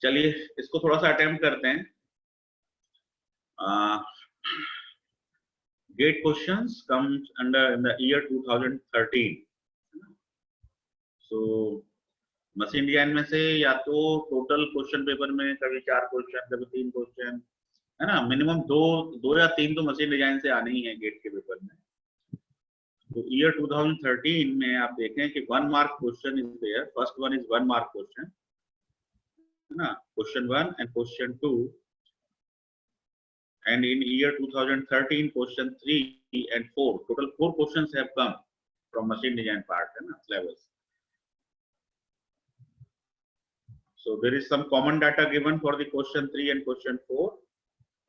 चलिए इसको थोड़ा सा अटेम्प्ट करते हैं. GATE questions comes under in the year 2013. So machine design में से या तो टोटल क्वेश्चन पेपर में कभी 4 क्वेश्चन कभी 3 क्वेश्चन है ना, मिनिमम दो या 3 तो मशीन डिजाइन से आने ही है गेट के पेपर में. तो ईयर 2013 में आप देखें कि 1 mark question is there. First one is 1 mark question है ना, question 1 and question 2. And in year 2013, question 3 and 4, total 4 questions have come from machine design part, है ना, syllabus. So there is some common data given for the question 3 and question 4,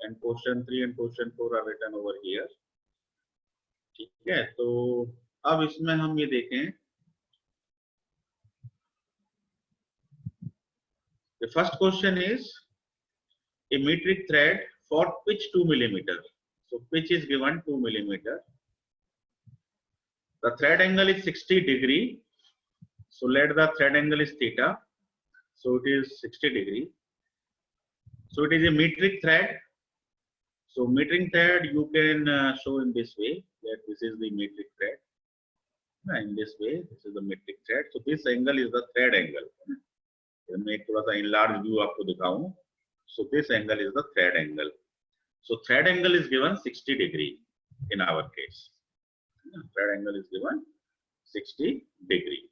and question 3 and question 4 are written over here. ठीक है, तो अब इसमें हम ये देखें. The first question is a metric thread for pitch 2 millimeter. So pitch is given 2 millimeter. The thread angle is 60 degree. So let the thread angle is theta. So it is 60 degree. So it is a metric thread. So metric thread you can show in this way, that this is the metric thread. In this way, this is the metric thread. So this angle is the thread angle. मैं एक थोड़ा सा enlarged view आपको दिखाऊं. So this angle is the thread angle. So thread angle is given 60 degree in our case. Thread angle is given 60 degree.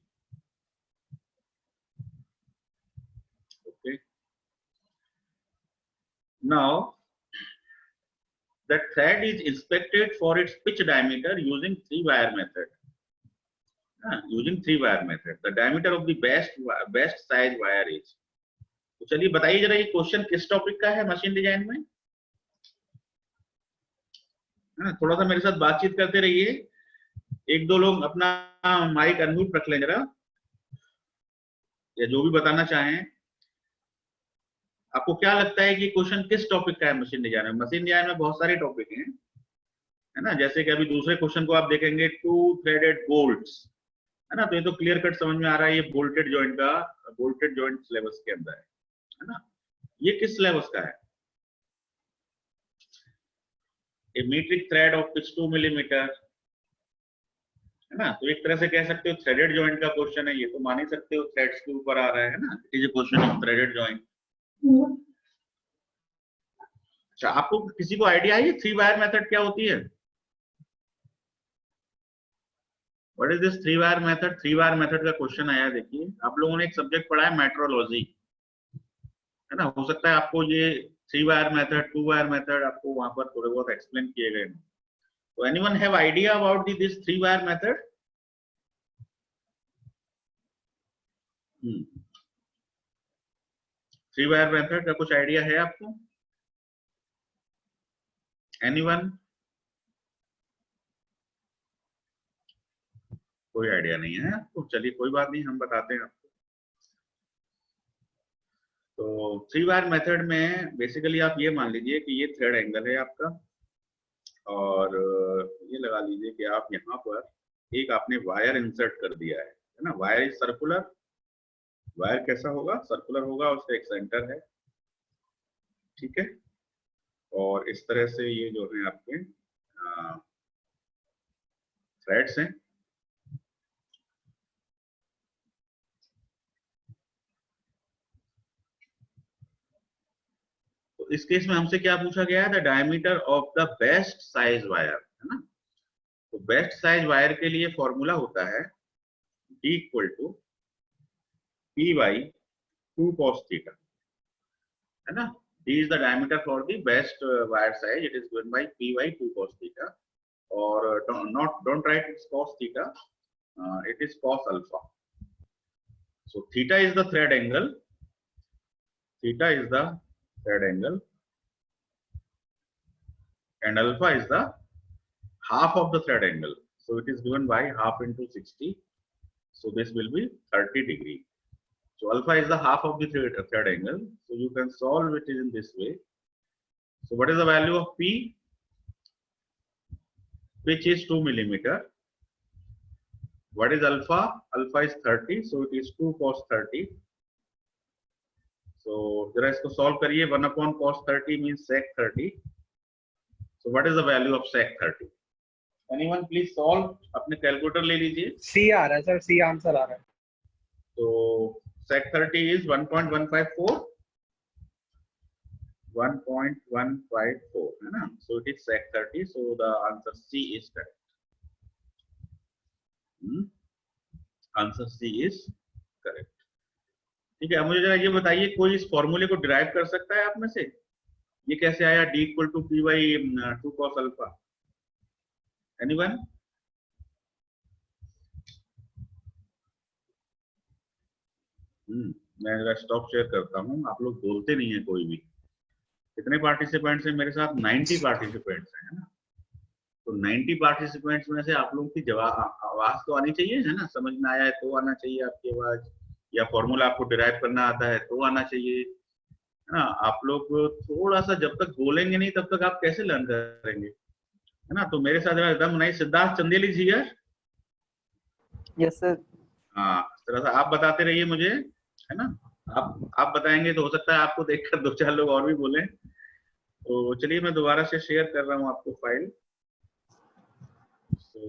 Okay. Now the thread is inspected for its pitch diameter using 3-wire method. Using 3-wire method. The diameter of the best size wire is. तो चलिए बताइए जरा ये question किस topic का है machine design में. थोड़ा सा मेरे साथ बातचीत करते रहिए. एक दो लोग अपना माइक अनम्यूट रख लें जरा, या जो भी बताना चाहें. आपको क्या लगता है कि क्वेश्चन किस टॉपिक का है मशीन डिजाइन में? मशीन डिजाइन में बहुत सारे टॉपिक हैं, है ना. जैसे कि अभी दूसरे क्वेश्चन को आप देखेंगे 2 थ्रेडेड बोल्ट्स, है ना. तो ये तो क्लियर कट समझ में आ रहा है, ये बोल्टेड जॉइंट सिलेबस के अंदर है ना. ये किस सिलेबस का है? A metric thread of pitch 2 millimeter, है ना. तो एक तरह से कह सकते हो थ्रेडेड जॉइंट का क्वेश्चन है. ये तो मान ही सकते हो थ्रेड्स के ऊपर आ रहा है ना. It is a question of threaded joint. अच्छा, आपको किसी को आइडिया है ये 3-वायर मेथड क्या होती है? What is this three wire method? Three wire method का क्वेश्चन आया. देखिए आप लोगों ने एक सब्जेक्ट पढ़ा है मेट्रोलॉजी, है ना. हो सकता है आपको ये 3-वायर मेथड 2-वायर मेथड आपको वहां पर थोड़े बहुत एक्सप्लेन किए गए. तो anyone have idea about this three wire method? Three wire method का कुछ आइडिया है आपको? एनीवन? कोई आइडिया नहीं है आपको. चलिए कोई बात नहीं, हम बताते हैं आपको. तो 3-वायर मेथड में बेसिकली आप ये मान लीजिए कि ये थ्रेड एंगल है आपका, और ये लगा लीजिए कि आप यहाँ पर एक आपने वायर इंसर्ट कर दिया है ना. Wire is circular. वायर कैसा होगा? सर्कुलर होगा, उसका एक सेंटर है. ठीक है. और इस तरह से ये जो है आपके थ्रेड्स हैं. तो इस केस में हमसे क्या पूछा गया है? The diameter of the best size wire, है ना. तो बेस्ट साइज वायर के लिए फॉर्मूला होता है D equal to P/2 cos theta, है ना. D is the diameter for the best wire size. It is given by P/2 cos theta, or don't write it's cos theta. It is cos alpha. So theta is the thread angle. Theta is the thread angle, and alpha is the half of the thread angle. So it is given by half into 60. So this will be 30 degree. So alpha is the half of the thread angle. So you can solve it in this way. So what is the value of P? Which is 2 millimeter. What is alpha? Alpha is 30. So it is 2 cos 30. सो जरा इसको solve करिए. 1 upon cos 30 means sec 30. So what is the value of sec 30? Anyone please solve. अपने calculator ले लीजिए. सी आ रहा है sir, C answer आ रहा है. तो sec 30 is 1.154. 1.154 है ना. So it is sec 30. So the answer C is correct. Answer C is correct. ठीक है. अब मुझे जरा ये बताइए, कोई इस फॉर्मूले को डिराइव कर सकता है आप में से? ये कैसे आया D equal to P by 2 cos alpha? Anyone? मैं जरा स्टॉप शेयर करता हूँ. आप लोग बोलते नहीं है कोई भी. कितने पार्टिसिपेंट्स हैं मेरे साथ? 90 पार्टिसिपेंट्स हैं ना. तो 90 पार्टिसिपेंट्स में से आप लोगों की आवाज तो आनी चाहिए है ना. समझ में आया है तो आना चाहिए आपकी आवाज, या फॉर्मूला आपको डिराइव करना आता है तो आना चाहिए है ना. आप लोग थोड़ा सा जब तक बोलेंगे नहीं तब तक आप कैसे लर्न करेंगे, है ना. तो मेरे साथ एकदम नहीं. सिद्धार्थ चंदेली जी है. Yes sir. हाँ, थोड़ा सा आप बताते रहिए मुझे, है ना. आप बताएंगे तो हो सकता है आपको देखकर 2-4 लोग और भी बोले. तो चलिए मैं दोबारा से शेयर कर रहा हूँ आपको file. So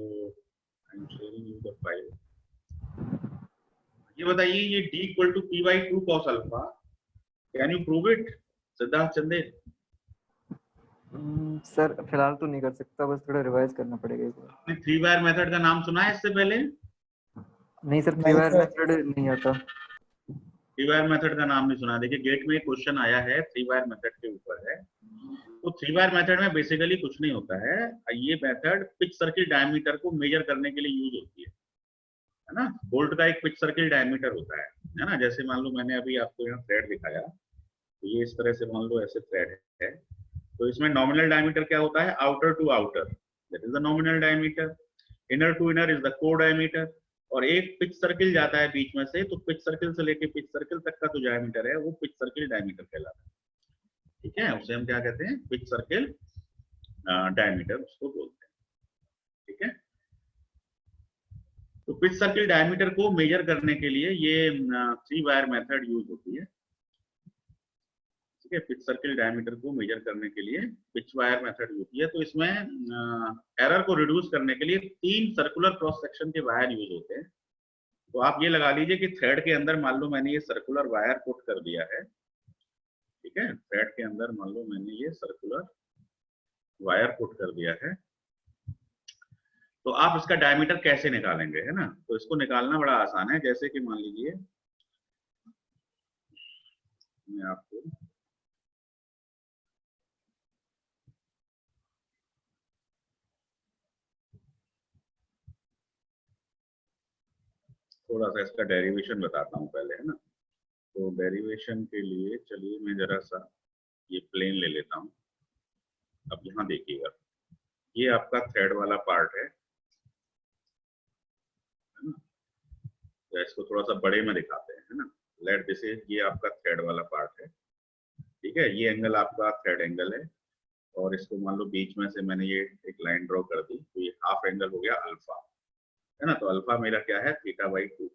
I'm sharing you the file. ये बताइए, ये D equal to P by 2 cos alpha. Can you prove it, Siddharth चंदे? सर फिलहाल तो नहीं कर सकता, बस थोड़ा रिवाइज करना पड़ेगा एक बार. आपने 3 वायर मेथड का नाम सुना है इससे पहले? नहीं सर, 3 वायर मेथड नहीं आता. 3 वायर मेथड का नाम नहीं सुना. देखिए गेट में एक क्वेश्चन आया है 3 वायर मेथड के ऊपर है. तो 3 वायर मेथड में बेसिकली कुछ नहीं होता है. ये मेथड पिच सर्किल डायमीटर को मेजर करने के लिए यूज होती है ना. बोल्ट का एक पिच सर्किल डायमीटर होता है ना. जैसे मान लो मैंने अभी आपको यहाँ थ्रेड दिखाया, तो ये इस तरह से मान लो ऐसे थ्रेड है. तो इसमें नॉमिनल डायमीटर क्या होता है? Outer to outer, that is the nominal diameter. Inner to inner is the core diameter. और एक पिच सर्किल जाता है बीच में से, तो पिच सर्किल से लेके पिच सर्किल तक का जो डायमीटर है वो पिच सर्किल डायमीटर कहलाता है. ठीक है, उसे हम क्या कहते हैं? पिच सर्किल डायमीटर उसको बोलते हैं. ठीक है. तो पिच सर्किल डायमीटर को मेजर करने के लिए ये 3 वायर मेथड यूज होती है. ठीक है, पिच सर्किल डायमीटर को मेजर करने के लिए पिच वायर मेथड होती है. तो इसमें एरर को रिड्यूस करने के लिए 3 सर्कुलर क्रॉस सेक्शन के वायर यूज होते हैं. तो आप ये लगा लीजिए कि थ्रेड के अंदर मान लो मैंने ये सर्कुलर वायर पुट कर दिया है. ठीक है, थ्रेड के अंदर मान लो मैंने ये सर्कुलर वायर पुट कर दिया है. तो आप इसका डायमीटर कैसे निकालेंगे, है ना. तो इसको निकालना बड़ा आसान है. जैसे कि मान लीजिए मैं आपको थोड़ा सा इसका डेरिवेशन बताता हूँ पहले, है ना. तो डेरिवेशन के लिए चलिए मैं जरा सा ये प्लेन ले लेता हूँ. अब यहाँ देखिएगा, ये आपका थ्रेड वाला पार्ट है ना. तो इसको थोड़ा सा बड़े में दिखाते हैं, है ना. लेट दिस इज, ये आपका थ्रेड वाला पार्ट है. ठीक है, ये एंगल आपका थ्रेड एंगल है. और इसको मान लो बीच में से मैंने ये एक लाइन ड्रॉ कर दी, तो ये हाफ एंगल हो गया अल्फा, है ना. तो अल्फा मेरा क्या है? θ/2.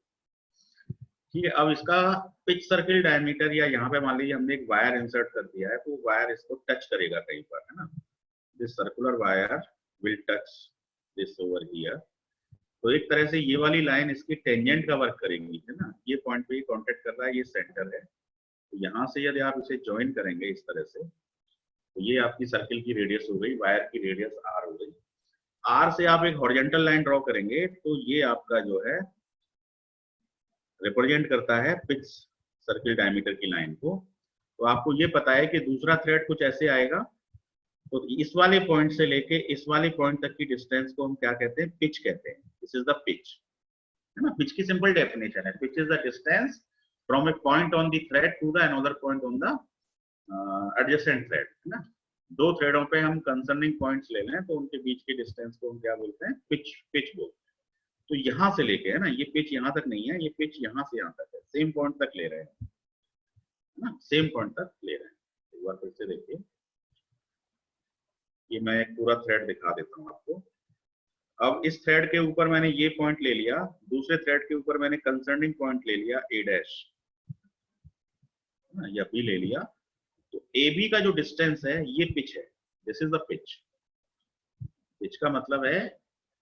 ठीक है. अब इसका पिच सर्किल डायमीटर, या यहाँ पे मान लीजिए हमने एक वायर इंसर्ट कर दिया है, तो वायर इसको टच करेगा कहीं पर, है ना. This circular wire will touch this over here. तो एक तरह से ये वाली लाइन इसकी टेंजेंट का वर्क करेगी, है ना. ये पॉइंट पे कांटेक्ट कर रहा है, ये सेंटर है. तो यहाँ से यदि आप इसे ज्वाइन करेंगे इस तरह से, तो ये आपकी सर्किल की रेडियस हो गई, वायर की रेडियस r हो गई. r से आप एक हॉरिजॉन्टल लाइन ड्रॉ करेंगे, तो ये आपका जो है रिप्रेजेंट करता है पिच सर्किल डायमीटर की लाइन को. तो आपको ये पता है कि दूसरा थ्रेड कुछ ऐसे आएगा. तो इस वाले पॉइंट से लेके इस वाले पॉइंट तक की डिस्टेंस को हम क्या कहते हैं? पिच कहते हैं. दिस इज द पिच, है ना. पिच की सिंपल डेफिनेशन है, pitch is the distance from a point on the thread to the another point on the adjacent thread, है ना. 2 थ्रेडों पे हम कंसर्निंग पॉइंट्स ले लें तो उनके बीच की डिस्टेंस को हम क्या बोलते हैं? पिच बोलते हैं. तो यहाँ से लेके, है ना, ये पिच यहाँ तक नहीं है, ये पिच यहाँ से यहाँ तक है. सेम पॉइंट तक ले रहे हैं, है ना. सेम पॉइंट तक ले रहे हैं. एक बार फिर से देखिए, ये मैं एक पूरा थ्रेड दिखा देता हूँ आपको. अब इस थ्रेड के ऊपर मैंने ये पॉइंट ले लिया, दूसरे थ्रेड के ऊपर मैंने कंसर्निंग पॉइंट ले लिया a', ना, या बी ले लिया, तो ए बी का जो डिस्टेंस है ये पिच है, this is the pitch. Pitch का मतलब है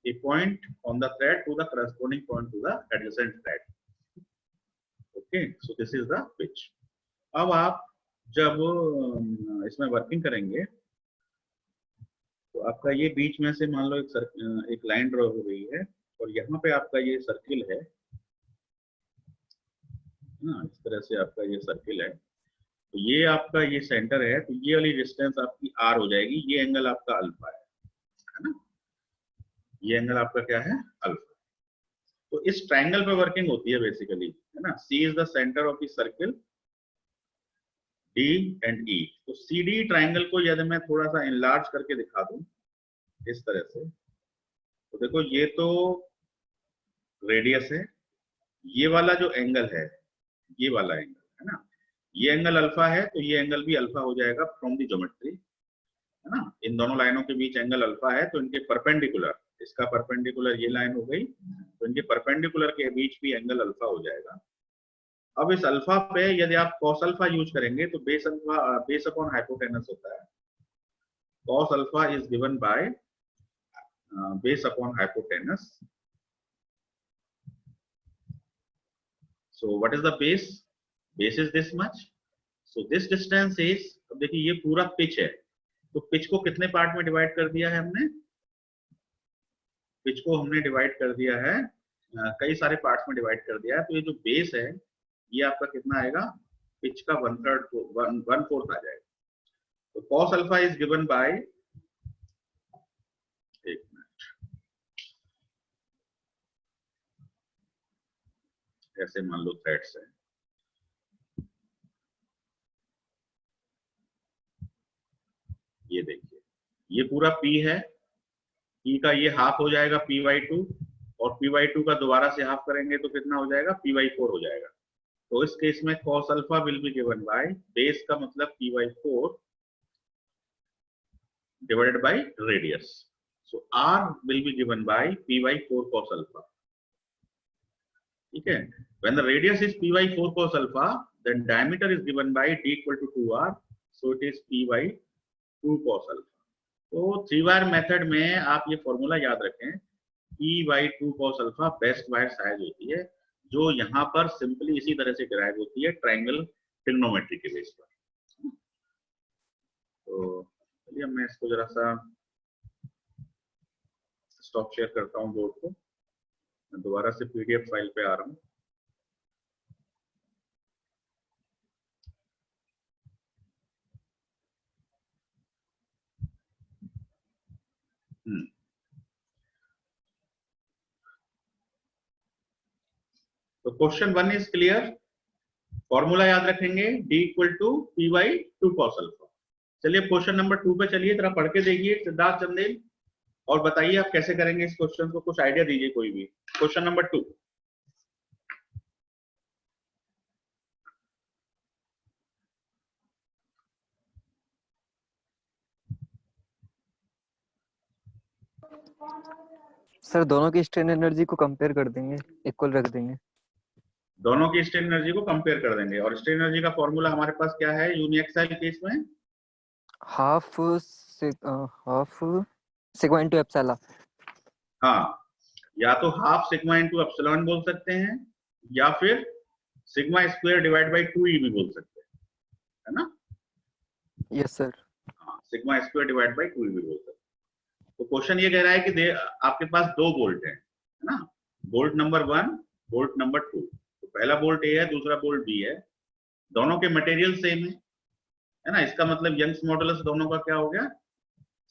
a point on the thread to the corresponding point to the adjacent thread. Okay, so this is the pitch. अब आप जब इसमें वर्किंग करेंगे तो आपका ये बीच में से मान लो एक लाइन ड्रॉ हो गई है और यहाँ पे आपका ये सर्किल है ना, इस तरह से आपका ये सर्किल है, तो ये आपका ये सेंटर है, तो ये वाली डिस्टेंस आपकी r हो जाएगी, ये एंगल आपका अल्फा है ना, ये एंगल आपका क्या है, अल्फा। तो इस ट्रायंगल पे वर्किंग होती है बेसिकली, है ना। C is the centre of the circle, D and E। तो CD ट्रायंगल को यदि मैं थोड़ा सा इनलार्ज करके दिखा दूं इस तरह से, तो देखो ये तो रेडियस है, ये वाला जो एंगल है, ये वाला एंगल है ना, ये एंगल अल्फा है, तो ये एंगल भी अल्फा हो जाएगा फ्रॉम द ज्योमेट्री, है ना। इन दोनों लाइनों के बीच एंगल अल्फा है, तो इनके परपेंडिकुलर, इसका परपेंडिकुलर ये लाइन हो गई, तो इनके परपेंडिकुलर के बीच भी एंगल अल्फा हो जाएगा। अब इस अल्फा पे यदि आप कॉस अल्फा यूज करेंगे तो बेस अपॉन हाइपोटेनस होता है। Cos alpha is given by base upon hypotenuse. So what is the base? Base is this much, so this distance is, अब देखिए ये पूरा पिच है, तो पिच को कितने पार्ट में डिवाइड कर दिया है हमने? पिच को हमने डिवाइड कर दिया है कई सारे पार्ट्स में डिवाइड कर दिया है, तो ये जो बेस है ये आपका कितना आएगा? पिच का 1/4 आ जाएगा। तो cos alpha is given bye, एक मिनट, ऐसे मान लो थ्रेड्स है, ये देखिए ये पूरा P है, P का ये हाफ हो जाएगा P/2, और P/2 का दोबारा से हाफ करेंगे तो कितना हो जाएगा? P/4 हो जाएगा। तो इस केस में cos alpha will be given by, base का मतलब P/4 divided by radius, so R will be given by P/4 cos alpha. ठीक है, when the radius is P/4 cos alpha, then diameter is given by D equal to 2R, so it is P/2 cos alpha। तो 3 wire method में आप ये formula याद रखें, P/2 cos alpha best wire size होती है, जो यहाँ पर सिंपली इसी तरह से डिराइव होती है ट्रायंगल ट्रिग्नोमेट्री के बेस पर। तो चलिए मैं इसको जरा सा स्टॉप शेयर करता हूँ बोर्ड को, मैं दोबारा से PDF फाइल पे आ रहा हूँ। तो क्वेश्चन 1 इज क्लियर, फॉर्मूला याद रखेंगे D equal to P/2 cos alpha. चलिए क्वेश्चन नंबर 2 पे चलिए, जरा पढ़ के देखिए सिद्धार्थ चंदेल, और बताइए आप कैसे करेंगे इस क्वेश्चन को, कुछ आइडिया दीजिए कोई भी। क्वेश्चन नंबर 2, सर दोनों की स्ट्रेन एनर्जी को कंपेयर कर देंगे, इक्वल रख देंगे। दोनों की स्ट्रेन एनर्जी को कंपेयर कर देंगे, और स्ट्रेन एनर्जी का फॉर्मूला हमारे पास क्या है यूनिएक्सियल केस में? Half sigma into epsilon. हाँ, या तो हाफ सिग्मा इनटू एप्सिलॉन बोल सकते हैं, या फिर sigma square divide by 2e भी बोल सकते हैं, है ना। Yes sir. हाँ, sigma square divide by 2e भी बोल सकते हैं। तो क्वेश्चन ये कह रहा है कि आपके पास 2 बोल्ट है ना, बोल्ट नंबर 1, बोल्ट नंबर 2। तो पहला बोल्ट A है, दूसरा बोल्ट B है, दोनों के मटेरियल सेम है ना, इसका मतलब यंग्स मॉडुलस दोनों का क्या हो गया?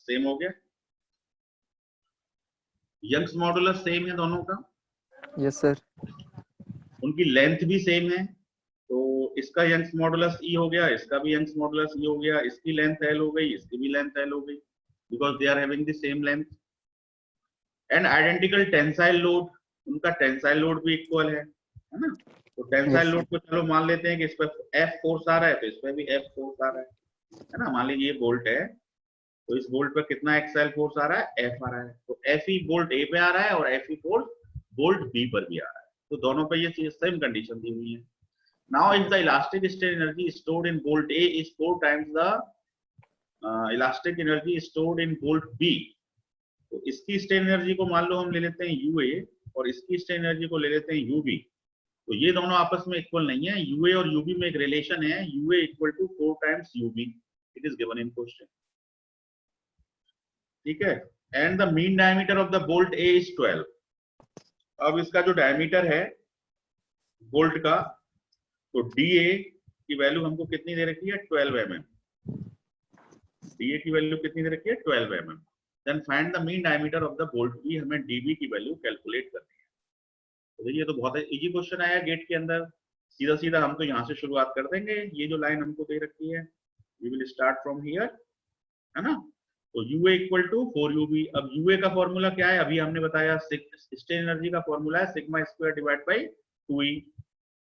सेम हो गया। यंग्स मॉडुलस सेम है दोनों का। Yes sir. उनकी लेंथ भी सेम है, तो इसका यंग्स मॉडुलस E हो गया, इसका भी यंग्स मॉडुलस E हो गया, इसकी लेंथ L हो गई, इसकी भी लेंथ L हो गई, because they are having the same length and identical tensile load, उनका टेंसाइल लोड भी इक्वल है ना। तो टेंसाइल लोड को चलो मान लेते हैं कि इस पर F फोर्स आ रहा है, तो इस पर भी F फोर्स आ रहा है ना। मान लीजिए ये बोल्ट है, तो इस बोल्ट पर कितना एक्साइल फोर्स आ रहा है? F आ रहा है, तो Fe बोल्ट A पे आ रहा है और Fe फोर्स बोल्ट B पर भी आ रहा है, तो दोनों पे ये सेम कंडीशन दी हुई है। Now, if the elastic strain energy stored in bolt A is 4 times the elastic energy stored in bolt B, तो इसकी स्ट्रेन एनर्जी को मान लो हम ले लेते हैं UA और इसकी स्ट्रेन एनर्जी को ले लेते हैं UB, तो ये दोनों आपस में इक्वल नहीं है। UA और UB में एक रिलेशन है, UA equal to 4 times UB, it is given in question, ठीक है। And the mean diameter of the bolt A is 12। अब इसका जो डायमीटर है बोल्ट का, तो DA की वैल्यू हमको कितनी दे रखी है, 12 mm। DA की वैल्यू कितनी दे रखी है, 12 mm। Then find the mean diameter of the bolt B, हमें DB की वैल्यू कैलकुलेट करनी है। तो देखिए, तो बहुत इजी क्वेश्चन आया गेट के अंदर, सीधा सीधा हम तो यहाँ से शुरुआत कर देंगे। ये जो लाइन हमको दे रखी है, we will start from here, है ना। तो UA इक्वल टू 4UB। अब UA का फॉर्मूला क्या है, अभी हमने बताया, स्ट्रेन एनर्जी का फॉर्मूला है sigma square divide by 2E।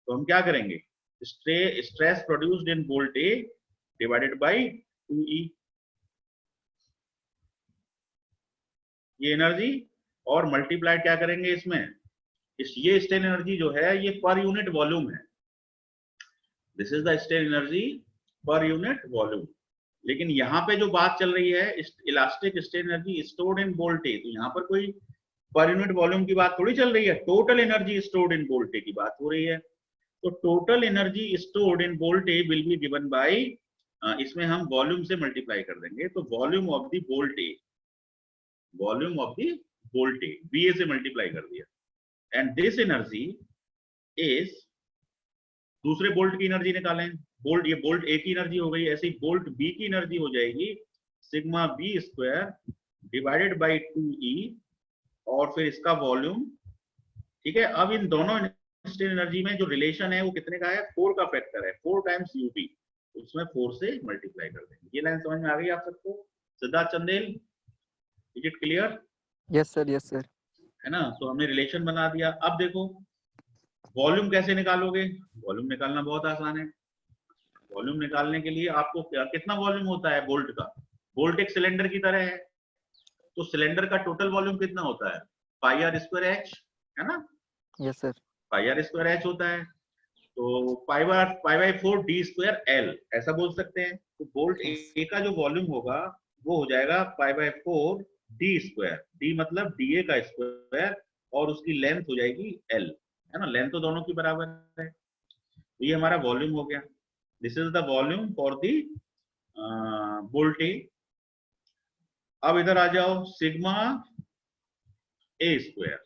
तो हम क्या करेंगे, stress produced in bolt A divided by 2E, ये एनर्जी, और मल्टीप्लाई क्या करेंगे इसमें, ये स्ट्रेन एनर्जी जो है ये पर यूनिट वॉल्यूम है, this is the strain energy per unit volume. लेकिन यहाँ पे जो बात चल रही है elastic strain energy stored in bolt A, तो यहाँ पर कोई पर यूनिट वॉल्यूम की बात थोड़ी चल रही है, total energy stored in bolt A की बात हो रही है। तो total energy stored in bolt A will be given by, इसमें हम वॉल्यूम से मल्टीप्लाई कर देंगे, तो volume of the bolt A, volume of the bolt A, BA से मल्टीप्लाई कर दिया, एंड दिस एनर्जी इज, दूसरे बोल्ट की एनर्जी निकालें, बोल्ट, ये बोल्ट A की एनर्जी हो गई, ऐसे ही बोल्ट B की एनर्जी हो जाएगी sigma B square divided by 2E, और फिर इसका वॉल्यूम, ठीक है। अब इन दोनों स्ट्रेन एनर्जी में जो रिलेशन है वो कितने का है, 4 का फैक्टर है, 4 टाइम्स UB, उसमें 4 से मल्टीप्लाई कर देंगे। ये लाइन समझ में आ गई आप सबको, Siddharth Chandel, is it clear? Yes sir, है ना। तो हमने रिलेशन बना दिया। अब देखो वॉल्यूम कैसे निकालोगे, वॉल्यूम निकालना बहुत आसान है। वॉल्यूम निकालने के लिए आपको कितना वॉल्यूम होता है बोल्ट का, बोल्ट एक सिलेंडर की तरह है, तो सिलेंडर का टोटल वॉल्यूम कितना होता है, पाई आर स्क्वायर एच, है ना। Yes sir, pi R square H होता है, तो pi by 4 D square L, ऐसा बोल सकते हैं। तो बोल्ट ए का जो वॉल्यूम होगा वो हो जाएगा पाई बाई 4 डी स्क्वायर, डी मतलब DA का स्क्वायर, और उसकी लेंथ हो जाएगी L, है ना, लेंथ तो दोनों की बराबर है। तो ये हमारा वॉल्यूम हो गया, this is the volume for the bolt A. अब इधर आ जाओ, सिग्मा A स्क्वायर।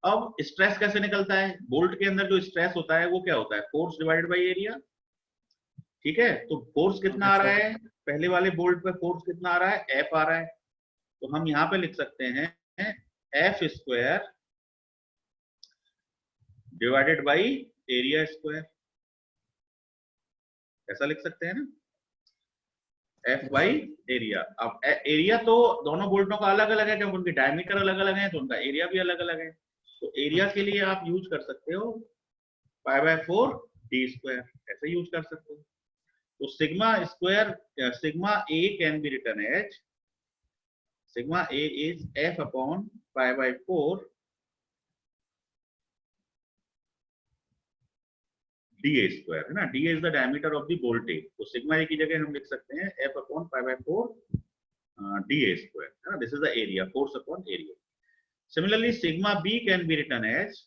अब स्ट्रेस कैसे निकलता है, बोल्ट के अंदर जो स्ट्रेस होता है वो क्या होता है, फोर्स डिवाइडेड बाई एरिया, ठीक है। तो फोर्स कितना आ रहा है, पहले वाले बोल्ट पे फोर्स कितना आ रहा है, F आ रहा है, तो हम यहाँ पे लिख सकते हैं F square divided by area square, ऐसा लिख सकते हैं ना, F बाई एरिया। अब एरिया तो दोनों बोल्टों का अलग अलग है, क्योंकि उनके डायमीटर अलग अलग है, तो उनका एरिया भी अलग अलग है। तो एरिया के लिए आप यूज कर सकते हो पाई बाय 4 डी स्क्वायर, ऐसे यूज कर सकते हो। तो sigma square, sigma A can be written as, sigma A is F upon pi by 4 DA square, है ना। DA is the diameter of the bolt A, तो सिग्मा A की जगह हम लिख सकते हैं F upon pi by 4 DA square, है ना, this is the area, force upon area. Similarly, sigma B can be written as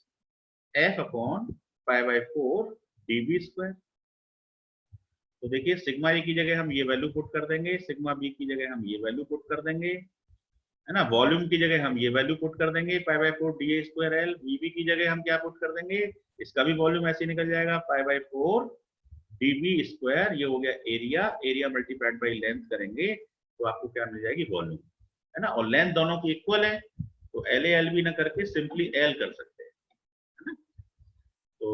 F upon pi by 4 dB square। तो देखिए सिग्मा ए की जगह हम ये वैल्यू पुट कर देंगे, सिग्मा बी की जगह हम ये वैल्यू पुट कर देंगे, है ना। वॉल्यूम की जगह हम ये वैल्यू पुट कर देंगे पाई by 4 DA square L। VB की जगह हम क्या पुट कर देंगे, इसका भी वॉल्यूम ऐसे निकल जाएगा पाई बाय 4 DB स्क्वायर, ये हो गया area, area multiplied by length करेंगे तो आपको क्या मिल जाएगी, वॉल्यूम, है ना। और लेंथ दोनों की इक्वल है, तो LA LB ना करके सिंपली L कर सकते हैं, है ना। तो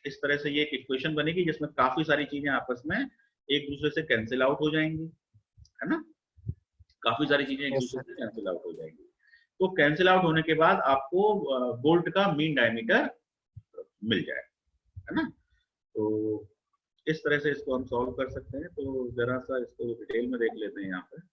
इस तरह से ये एक इक्वेशन बनेगी जिसमें काफी सारी चीजें आपस में एक दूसरे से कैंसिल आउट हो जाएंगी, है ना, काफी सारी चीजें एक दूसरे से कैंसिल आउट हो जाएंगी। तो कैंसिल आउट होने के बाद आपको बोल्ट का मीन डायमीटर मिल जाए, है ना। तो इस तरह से इसको हम सॉल्व कर सकते हैं। तो जरा सा इसको डिटेल में देख लेते हैं यहाँ पे।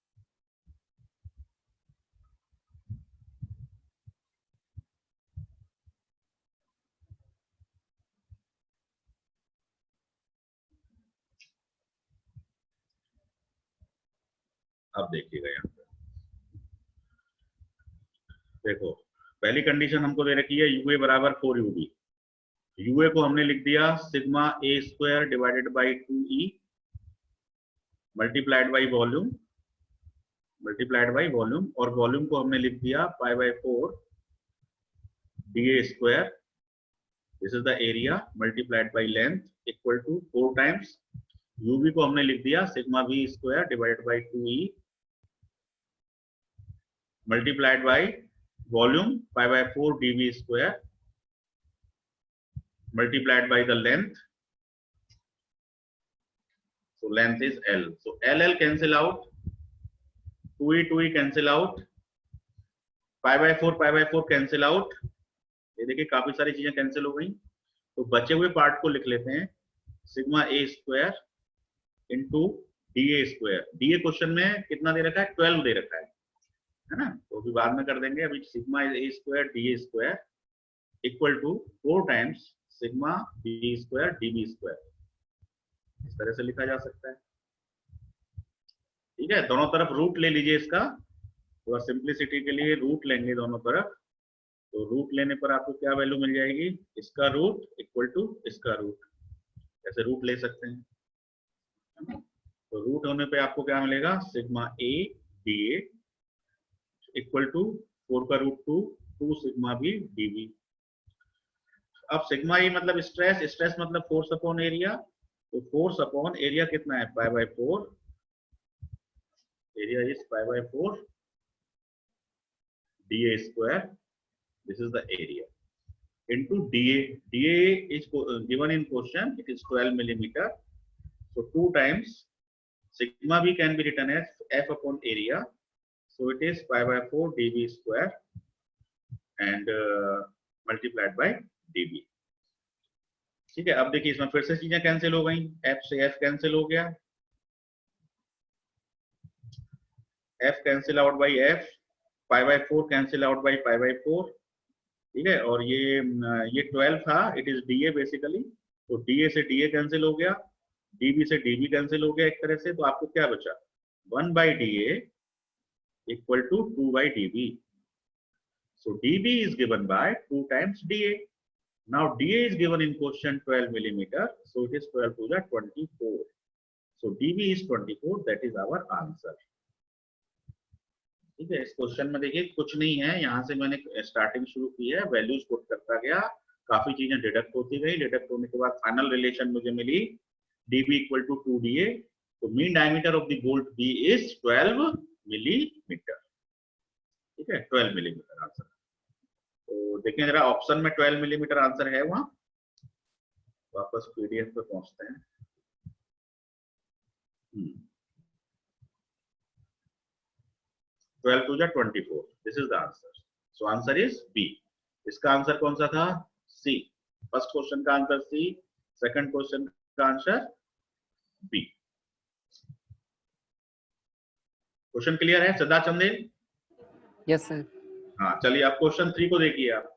अब देखिएगा यहाँ पे, देखो पहली कंडीशन हमको दे रखी है यूए बराबर 4 यूबी। यूए को हमने लिख दिया sigma A square divided by 2e multiplied by volume, और वॉल्यूम को हमने लिख दिया pi by 4 dA square, this is the area multiplied by length equal to 4 times U B को हमने लिख दिया sigma B square divided by 2e multiplied by volume pi by 4 dV square multiplied by the length, so length is L, so L cancel out, 2e cancel out, pi by 4 cancel out, ये देखिए काफी सारी चीजें cancel हो गई। तो बचे हुए पार्ट को लिख लेते हैं sigma A square into D A square. D A question में कितना दे रखा है 12 दे रखा है ना, तो अभी बाद में कर देंगे। अभी sigma A square D A square equal to 4 times sigma B square D B square, इस तरह से लिखा जा सकता है। ठीक है, दोनों तरफ रूट ले लीजिए इसका, थोड़ा सिंप्लिसिटी के लिए रूट लेंगे दोनों तरफ। तो रूट लेने पर आपको क्या वैल्यू मिल जाएगी, इसका रूट इक्वल टू इसका रूट, ऐसे रूट ले सकते हैं, है ना। तो रूट होने पे आपको क्या मिलेगा sigma A D A equal to 4 का root 2 sigma B D B. अब सिग्मा ई मतलब स्ट्रेस, स्ट्रेस मतलब फोर्स अपॉन एरिया, तो फोर्स अपॉन एरिया कितना है pi by 4, area is pi by 4 dA square, this is the area, into dA, dA is given in question, it is 12 millimeter, so 2 times sigma b can be written as F upon area, so it is pi by 4 dB square and multiplied by dB। ठीक है, अब देखिए इसमें फिर से चीजें cancel हो गई, F से F कैंसिल हो गया, F cancel out by F, pi by 4 cancel out by pi by 4। ठीक है, और ये 12 था, इट इज DA बेसिकली, तो DA से DA कैंसिल हो गया, DB से DB कैंसिल हो गया एक तरह से, तो आपको क्या बचा 1 by DA equal to 2 by DB, so DB is given by 2 times DA। now DA is given in question 12 millimeter, so it is 12 to the 24, so DB is 24, that is our answer। ठीक है, इस क्वेश्चन में देखिए कुछ नहीं है, यहाँ से मैंने स्टार्टिंग शुरू की है, वैल्यूज पुट करता गया, काफी चीजें डिडक्ट होती गई, डिडक्ट होने के बाद फाइनल रिलेशन मुझे मिली dB इक्वल टू 2dA, तो mean diameter of the bolt B is 12 millimetre. ठीक है, 12 मिलीमीटर आंसर। तो देखें जरा ऑप्शन में 12 मिलीमीटर आंसर है, वहां वापस PDF पे पहुंचते हैं। 12 to the 24, this is the answer, so answer is B। इसका आंसर कौन सा था C, फर्स्ट क्वेश्चन का आंसर C, सेकंड क्वेश्चन का आंसर B। क्वेश्चन क्लियर है सदा चंदेल? Yes sir. हाँ चलिए अब क्वेश्चन 3 को देखिए आप।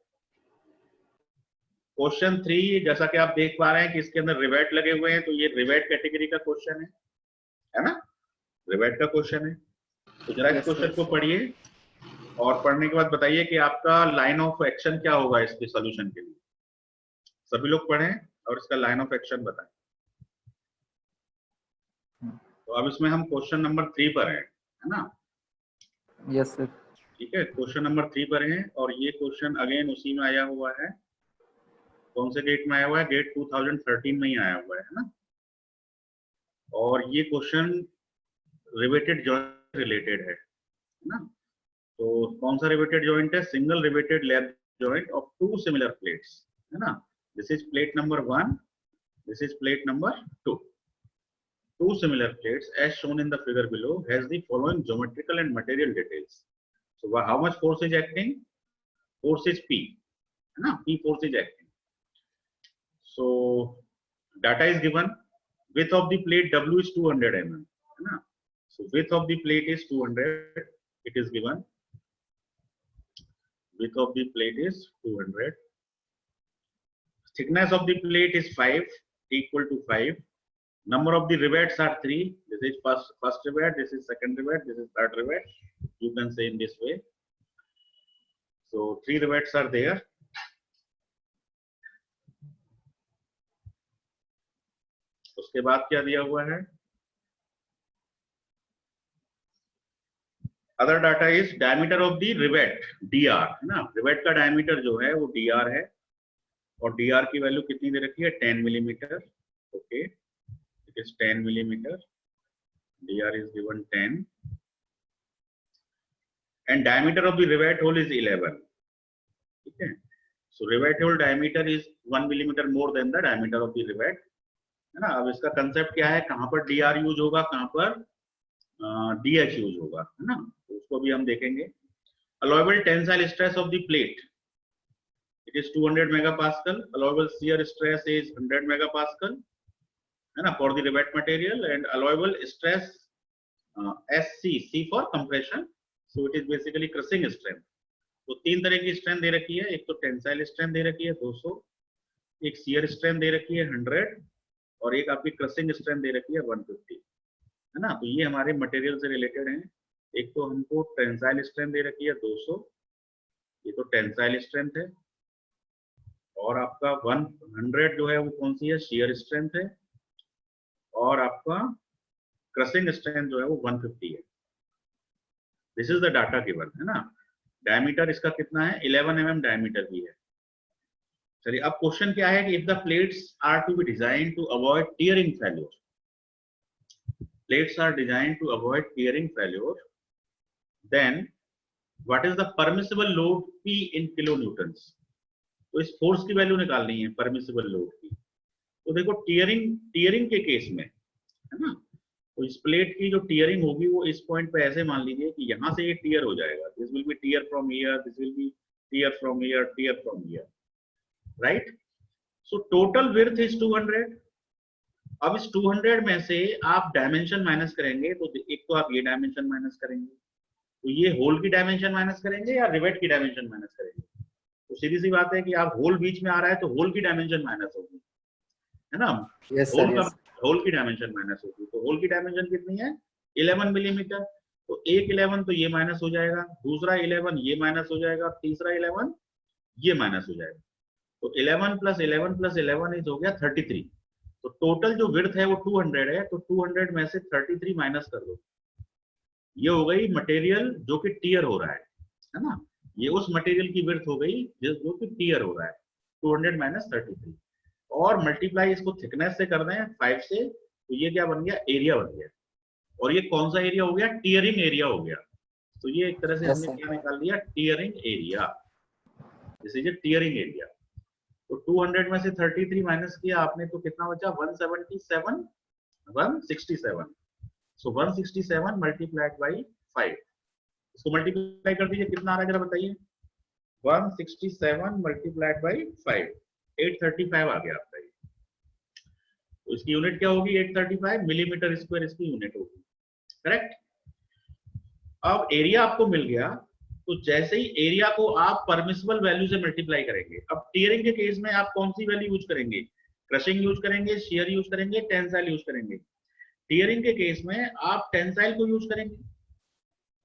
क्वेश्चन 3 जैसा कि आप देख पा रहे हैं कि इसके अंदर रिवेट लगे हुए हैं, तो ये रिवेट कैटेगरी का क्वेश्चन है ना, रिवेट का क्वेश्चन है। तो जरा इस क्वेश्चन को पढ़िए और पढ़ने के बाद बताइए कि आपका लाइन ऑफ एक्शन क्या होगा इसके सॉल्यूशन के लिए। सभी लोग पढ़ें और इसका लाइन ऑफ एक्शन बताएं। तो अब इसमें हम क्वेश्चन नंबर 3 पर हैं, है ना? Yes sir. ठीक है, क्वेश्चन नंबर 3 पर हैं और ये क्वेश्चन अगेन उसी में आया हुआ है। कौन से डेट में आया हुआ है? डेट 2013 में ही आया हुआ है ना। और ये क्वेश्चन रिवेटेड जॉइंट रिलेटेड है ना। तो कौन सा रिवेटेड जॉइंट है? Single riveted lab joint of 2 similar plates, है ना। This is plate number 1, this is plate number 2। 2 similar plates as shown in the figure below has the following geometrical and material details. So how much force is acting? Force is P, है ना, P force is acting. So data is given, width of the plate W is 200 mm, है ना। So width of the plate is 200, it is given, width of the plate is 200, thickness of the plate is 5, equal to 5, Number of the rivets are 3. This is first rivet, this is second rivet, this is third rivet. You can say in this way. So 3 rivets are there. उसके बाद क्या दिया हुआ है? Other data is diameter of the rivet, dr है ना। Rivet का diameter जो है वो dr है और dr की वैल्यू कितनी दे रखी है? 10 millimetre. Okay, it is 10 millimetre, dr is given 10 and diameter of the rivet hole is 11. ठीक है, so rivet hole diameter is 1 millimeter more than the diameter of the rivet, है ना। अब इसका कंसेप्ट क्या है, कहां पर dr यूज होगा, कहां पर dh यूज होगा, है ना। तो उसको भी हम देखेंगे। allowable tensile stress of the plate, it is 200 megapascal. allowable shear stress is 100 megapascal, है ना, for the rivet material, and allowable stress SC, C for compression, so it is basically crushing strength. तो 3 तरह की strength दे रखी है, एक तो tensile strength दे रखी है 200, एक शियर स्ट्रेंथ दे रखी है 100 और एक आपकी क्रशिंग स्ट्रेंथ दे रखी है 150, है ना। तो ये हमारे मटेरियल से रिलेटेड हैं। एक तो हमको टेंसाइल स्ट्रेंथ दे रखी है 200, ये तो टेंसाइल स्ट्रेंथ है, और आपका 100 जो है वो कौन सी है? शियर स्ट्रेंथ है, और आपका क्रशिंग स्ट्रेंथ जो है वो 150 है। This is the data given, है ना। डायमीटर इसका कितना है? 11 mm डायमीटर भी है। चलिए, अब क्वेश्चन क्या है कि if the plates are to be design to avoid tearing failure, plates are design to avoid tearing failure, then what is the permissible load P in kilo newtons. तो इस force की वैल्यू निकालनी है, permissible load की। तो देखो, tearing के case में, है ना, तो इस प्लेट की जो टीयरिंग होगी वो इस पॉइंट पे ऐसे मान लीजिए कि यहां से ये टीयर हो जाएगा, this will be tear from here, this will be tear from here, tear from here, right. So total width is 200। अब इस 200 में से आप डायमेंशन माइनस करेंगे, तो एक तो आप ये डायमेंशन माइनस करेंगे, तो ये होल की डायमेंशन माइनस करेंगे या रिवेट की डायमेंशन माइनस करेंगे। तो सीधी सी बात है कि आप होल बीच में आ रहा है तो होल की डायमेंशन माइनस होगी, है ना। Yes sir, yes. होल की डायमेंशन माइनस होगी, तो होल की डायमेंशन कितनी है? 11 मिलीमीटर। तो एक 11 तो ये माइनस हो जाएगा, दूसरा 11 ये माइनस हो जाएगा, तीसरा 11 ये माइनस हो जाएगा। तो 11 प्लस 11 प्लस 11 इज हो गया 33। तो टोटल जो विड्थ है वो 200 है, तो 200 में से 33 माइनस कर दो। ये हो गई मटेरियल जो कि टीयर हो रहा है ना। ये उस मटेरियल की विड्थ हो गई जो कि टीयर हो रहा है, 200 माइनस 33, और मल्टीप्लाई इसको थिकनेस से कर दें 5 से, तो ये क्या बन गया? एरिया बन गया। और ये कौन सा एरिया हो गया? टीयरिंग एरिया हो गया। तो ये एक तरह से Yes, हमने sir. क्या निकाल लिया? Tearing area. This is a tearing area. तो 200 में से 33 माइनस किया आपने, तो कितना बचा? 177, 167। सो 167 मल्टीप्लाइड बाई 5, इसको मल्टीप्लाई कर दीजिए, कितना आ रहा है जरा बताइए। 167 मल्टीप्लाइड बाई 5, 835 आ गया आपका। तो इसकी यूनिट क्या होगी? 835 मिलीमीटर स्क्वायर इसकी यूनिट होगी, करेक्ट। अब एरिया आपको मिल गया, तो जैसे ही एरिया को आप परमिसिबल वैल्यू से मल्टीप्लाई करेंगे, अब टीयरिंग के केस में आप कौन सी वैल्यू यूज करेंगे? क्रशिंग यूज करेंगे, शियर यूज करेंगे, टेंसाइल यूज करेंगे। टीयरिंग के केस में आप टेंसाइल को यूज करेंगे।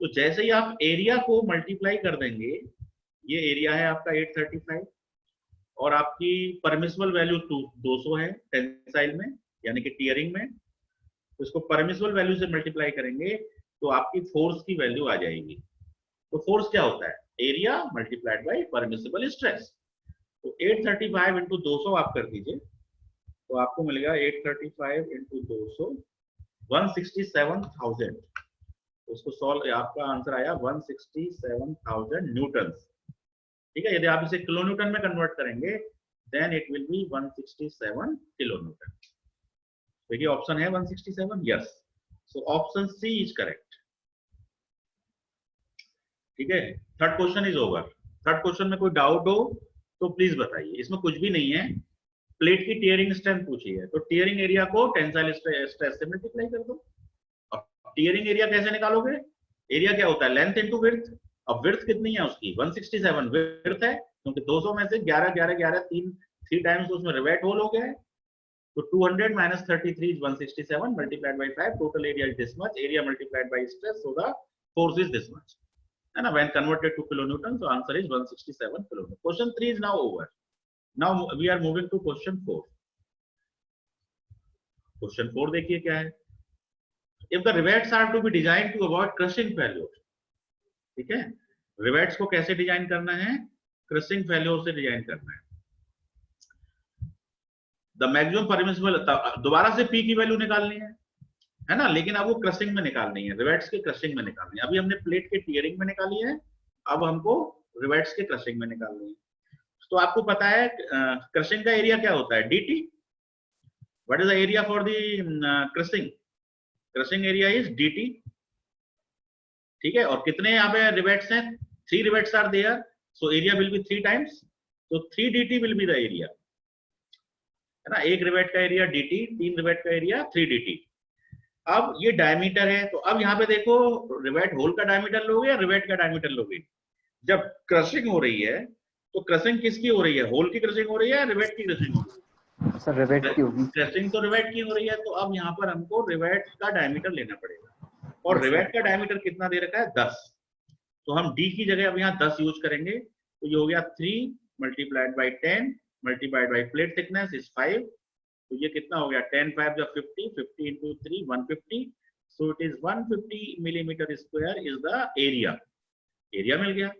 तो जैसे ही आप एरिया को मल्टीप्लाई कर देंगे, ये एरिया है आपका 835 और आपकी परमिसिबल वैल्यू 200 है टेंसाइल में, यानी कि टीयरिंग में। तो इसको परमिसिबल वैल्यू से मल्टीप्लाई करेंगे तो आपकी फोर्स की वैल्यू आ जाएगी। तो फोर्स क्या होता है? Area multiplied by permissible stress. तो 835 इंटू 200 आप कर दीजिए, तो आपको मिलेगा 835 इंटू 200 167,000। उसको सॉल्व, आपका आंसर आया 167,000 न्यूटन। ठीक है, यदि आप इसे किलो न्यूटन में कन्वर्ट करेंगे then it will be 167 kilo newton. देखिए ऑप्शन है 167, yes. So option C is correct. ठीक है, third question is over. Third question में कोई डाउट हो तो प्लीज बताइए, इसमें कुछ भी नहीं है। प्लेट की टीयरिंग स्ट्रेंथ पूछी है, तो टीयरिंग एरिया को टेंसाइल स्ट्रेस से मल्टीप्लाई कर दो। अब टीयरिंग एरिया कैसे निकालोगे? एरिया क्या होता है? Length into width. अब विड्थ कितनी है उसकी? 167 विड्थ है, क्योंकि 200 में से 11 11 11 3 टाइम्स उसमें रिवेट होल हो गया है। So 200 minus 33 is 167 multiplied by 5. Total area is this much. Area multiplied by stress, so the force is this much. And when converted to kilonewton, so answer is 167 kilonewton. Question 3 is now over. Now we are moving to question 4. Question 4 देखिए क्या है. If the rivets are to be designed to avoid crushing failure, ठीक है, rivets को कैसे design करना है, crushing failure से डिजाइन करना है. द मैक्सिमम परमिसिबल, दोबारा से पी की वैल्यू निकालनी है ना, लेकिन अब वो क्रशिंग में निकालनी है, रिवेट्स के क्रशिंग में निकालनी है. अभी हमने प्लेट के टीयरिंग में निकाली है, अब हमको रिवेट्स के क्रशिंग में निकालनी है. तो आपको पता है क्रशिंग का एरिया क्या होता है, dt. What is the area for the crushing? Crushing area is dt. ठीक है, और कितने यहाँ पे रिवेट्स हैं? 3 rivets are there, so area will be 3 times, so 3 dt will be the area, है ना. एक रिवेट का एरिया dt, 3 रिवेट का एरिया 3 dt. अब ये डायमीटर है, तो अब यहाँ पे देखो रिवेट होल का डायमीटर लोगे या रिवेट का डायमीटर लोगे? जब क्रशिंग हो रही है तो क्रशिंग किसकी हो रही है, होल की क्रशिंग हो रही है या रिवेट की क्रशिंग हो रही है? सर रिवेट की होगी. क्रशिंग तो रिवेट की हो रही है, तो अब यहाँ पर हमको रिवेट का डायमीटर लेना पड़ेगा, और रिवेट का डायमीटर कितना दे रखा है, 10. तो हम d की जगह अब यहाँ 10 यूज करेंगे, तो ये हो गया 3 multiplied by 10 multiplied by plate thickness is 5. तो ये कितना हो गया, 10 5 50, 50 into 3 150. So it is 150 millimetre square is the area. Area मिल गया.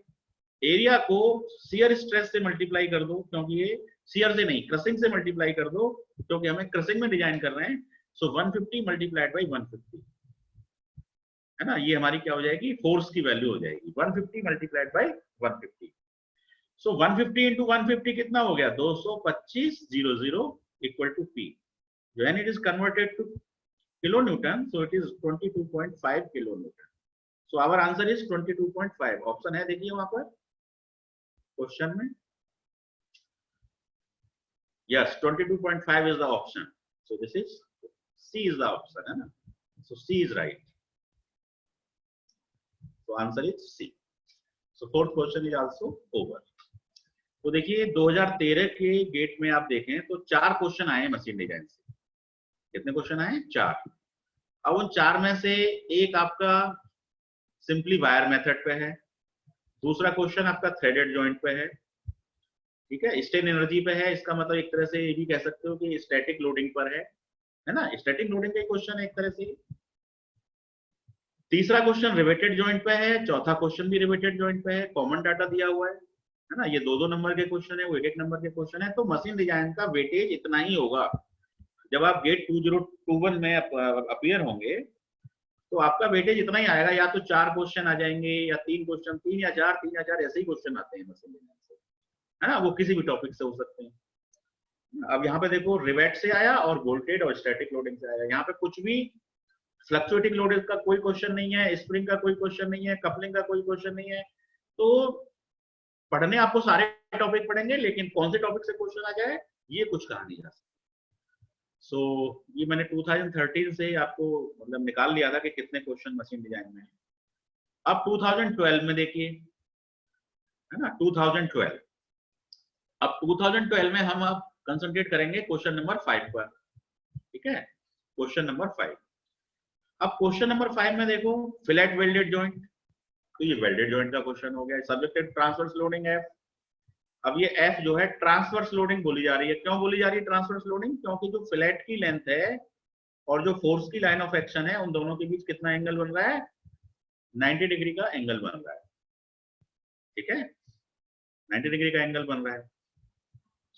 एरिया को शियर स्ट्रेस से मल्टीप्लाई कर दो, क्योंकि ये शियर से नहीं क्रशिंग से मल्टीप्लाई कर दो, क्योंकि हमें क्रशिंग में डिजाइन कर रहे हैं. सो 150 मल्टीप्लाइड बाई 150, है ना, ये हमारी क्या हो जाएगी, फोर्स की वैल्यू हो जाएगी 150 मल्टीप्लाइड बाई 150. सो 150 इंटू 150 कितना हो गया, 225.00 equal to P. When it is converted to kilo newton, so it is 22.5 kilo newton. So our answer is 22.5. Option है, देखिए वहां पर क्वेश्चन में, yes 22.5 is the option. So this is C is the option, है ना. So C is right. So answer is C. So fourth question is also over. तो देखिए 2013 के गेट में आप देखें तो 4 क्वेश्चन आए मशीन डिजाइन से. कितने क्वेश्चन आए, 4. अब उन 4 में से एक आपका सिंपली वायर मेथड पे है, दूसरा क्वेश्चन आपका थ्रेडेड जॉइंट पे है, ठीक है, स्ट्रेन एनर्जी पे है. इसका मतलब एक तरह से ये भी कह सकते हो कि स्टैटिक लोडिंग पर है ना, स्टैटिक लोडिंग का क्वेश्चन है एक तरह से. तीसरा क्वेश्चन रिवेटेड जॉइंट पे है, चौथा क्वेश्चन भी रिवेटेड जॉइंट पे है. कॉमन डाटा दिया हुआ है ना. ये 2-2 नंबर के क्वेश्चन है, वो 1-1 नंबर के क्वेश्चन है. तो मशीन डिजाइन का वेटेज इतना ही होगा. जब आप गेट 2021 में अपीयर होंगे तो आपका वेटेज इतना ही आएगा, या तो 4 क्वेश्चन आ जाएंगे, या 3 क्वेश्चन, 3 या 4, 3 या 4 ऐसे ही क्वेश्चन आते हैं मशीन डिजाइन से, है ना. वो किसी भी टॉपिक से हो सकते हैं. अब यहाँ पे देखो रिवेट से आया और वोल्टेज और स्टैटिक लोडिंग से आया. यहाँ पे कुछ भी फ्लक्चुएटिंग लोड का कोई क्वेश्चन नहीं है, स्प्रिंग का कोई क्वेश्चन नहीं है, कपलिंग का कोई क्वेश्चन नहीं है. तो पढ़ने आपको सारे टॉपिक पढ़ेंगे, लेकिन कौन से टॉपिक से क्वेश्चन आ जाए ये कुछ कहा नहीं जा सकता. सो ये मैंने 2013 से आपको मतलब निकाल लिया था कि कितने क्वेश्चन मशीन डिजाइन में है. अब 2012 में देखिए, है ना, 2012. अब 2012 में हम अब कंसंट्रेट करेंगे क्वेश्चन नंबर 5 पर, ठीक है, क्वेश्चन नंबर 5. अब क्वेश्चन नंबर 5 में देखो फिलेट वेल्डेड जॉइंट, तो ये वेल्डेड जॉइंट का क्वेश्चन हो गया. Subjected transverse loading F. अब ये F जो है ट्रांसवर्स लोडिंग बोली जा रही है. क्यों बोली जा रही है ट्रांसवर्स लोडिंग? क्योंकि जो फिलेट की लेंथ है और जो फोर्स की लाइन ऑफ एक्शन है, उन दोनों के बीच कितना एंगल बन रहा है, 90 डिग्री का एंगल बन रहा है, ठीक है, 90 डिग्री का एंगल बन रहा है.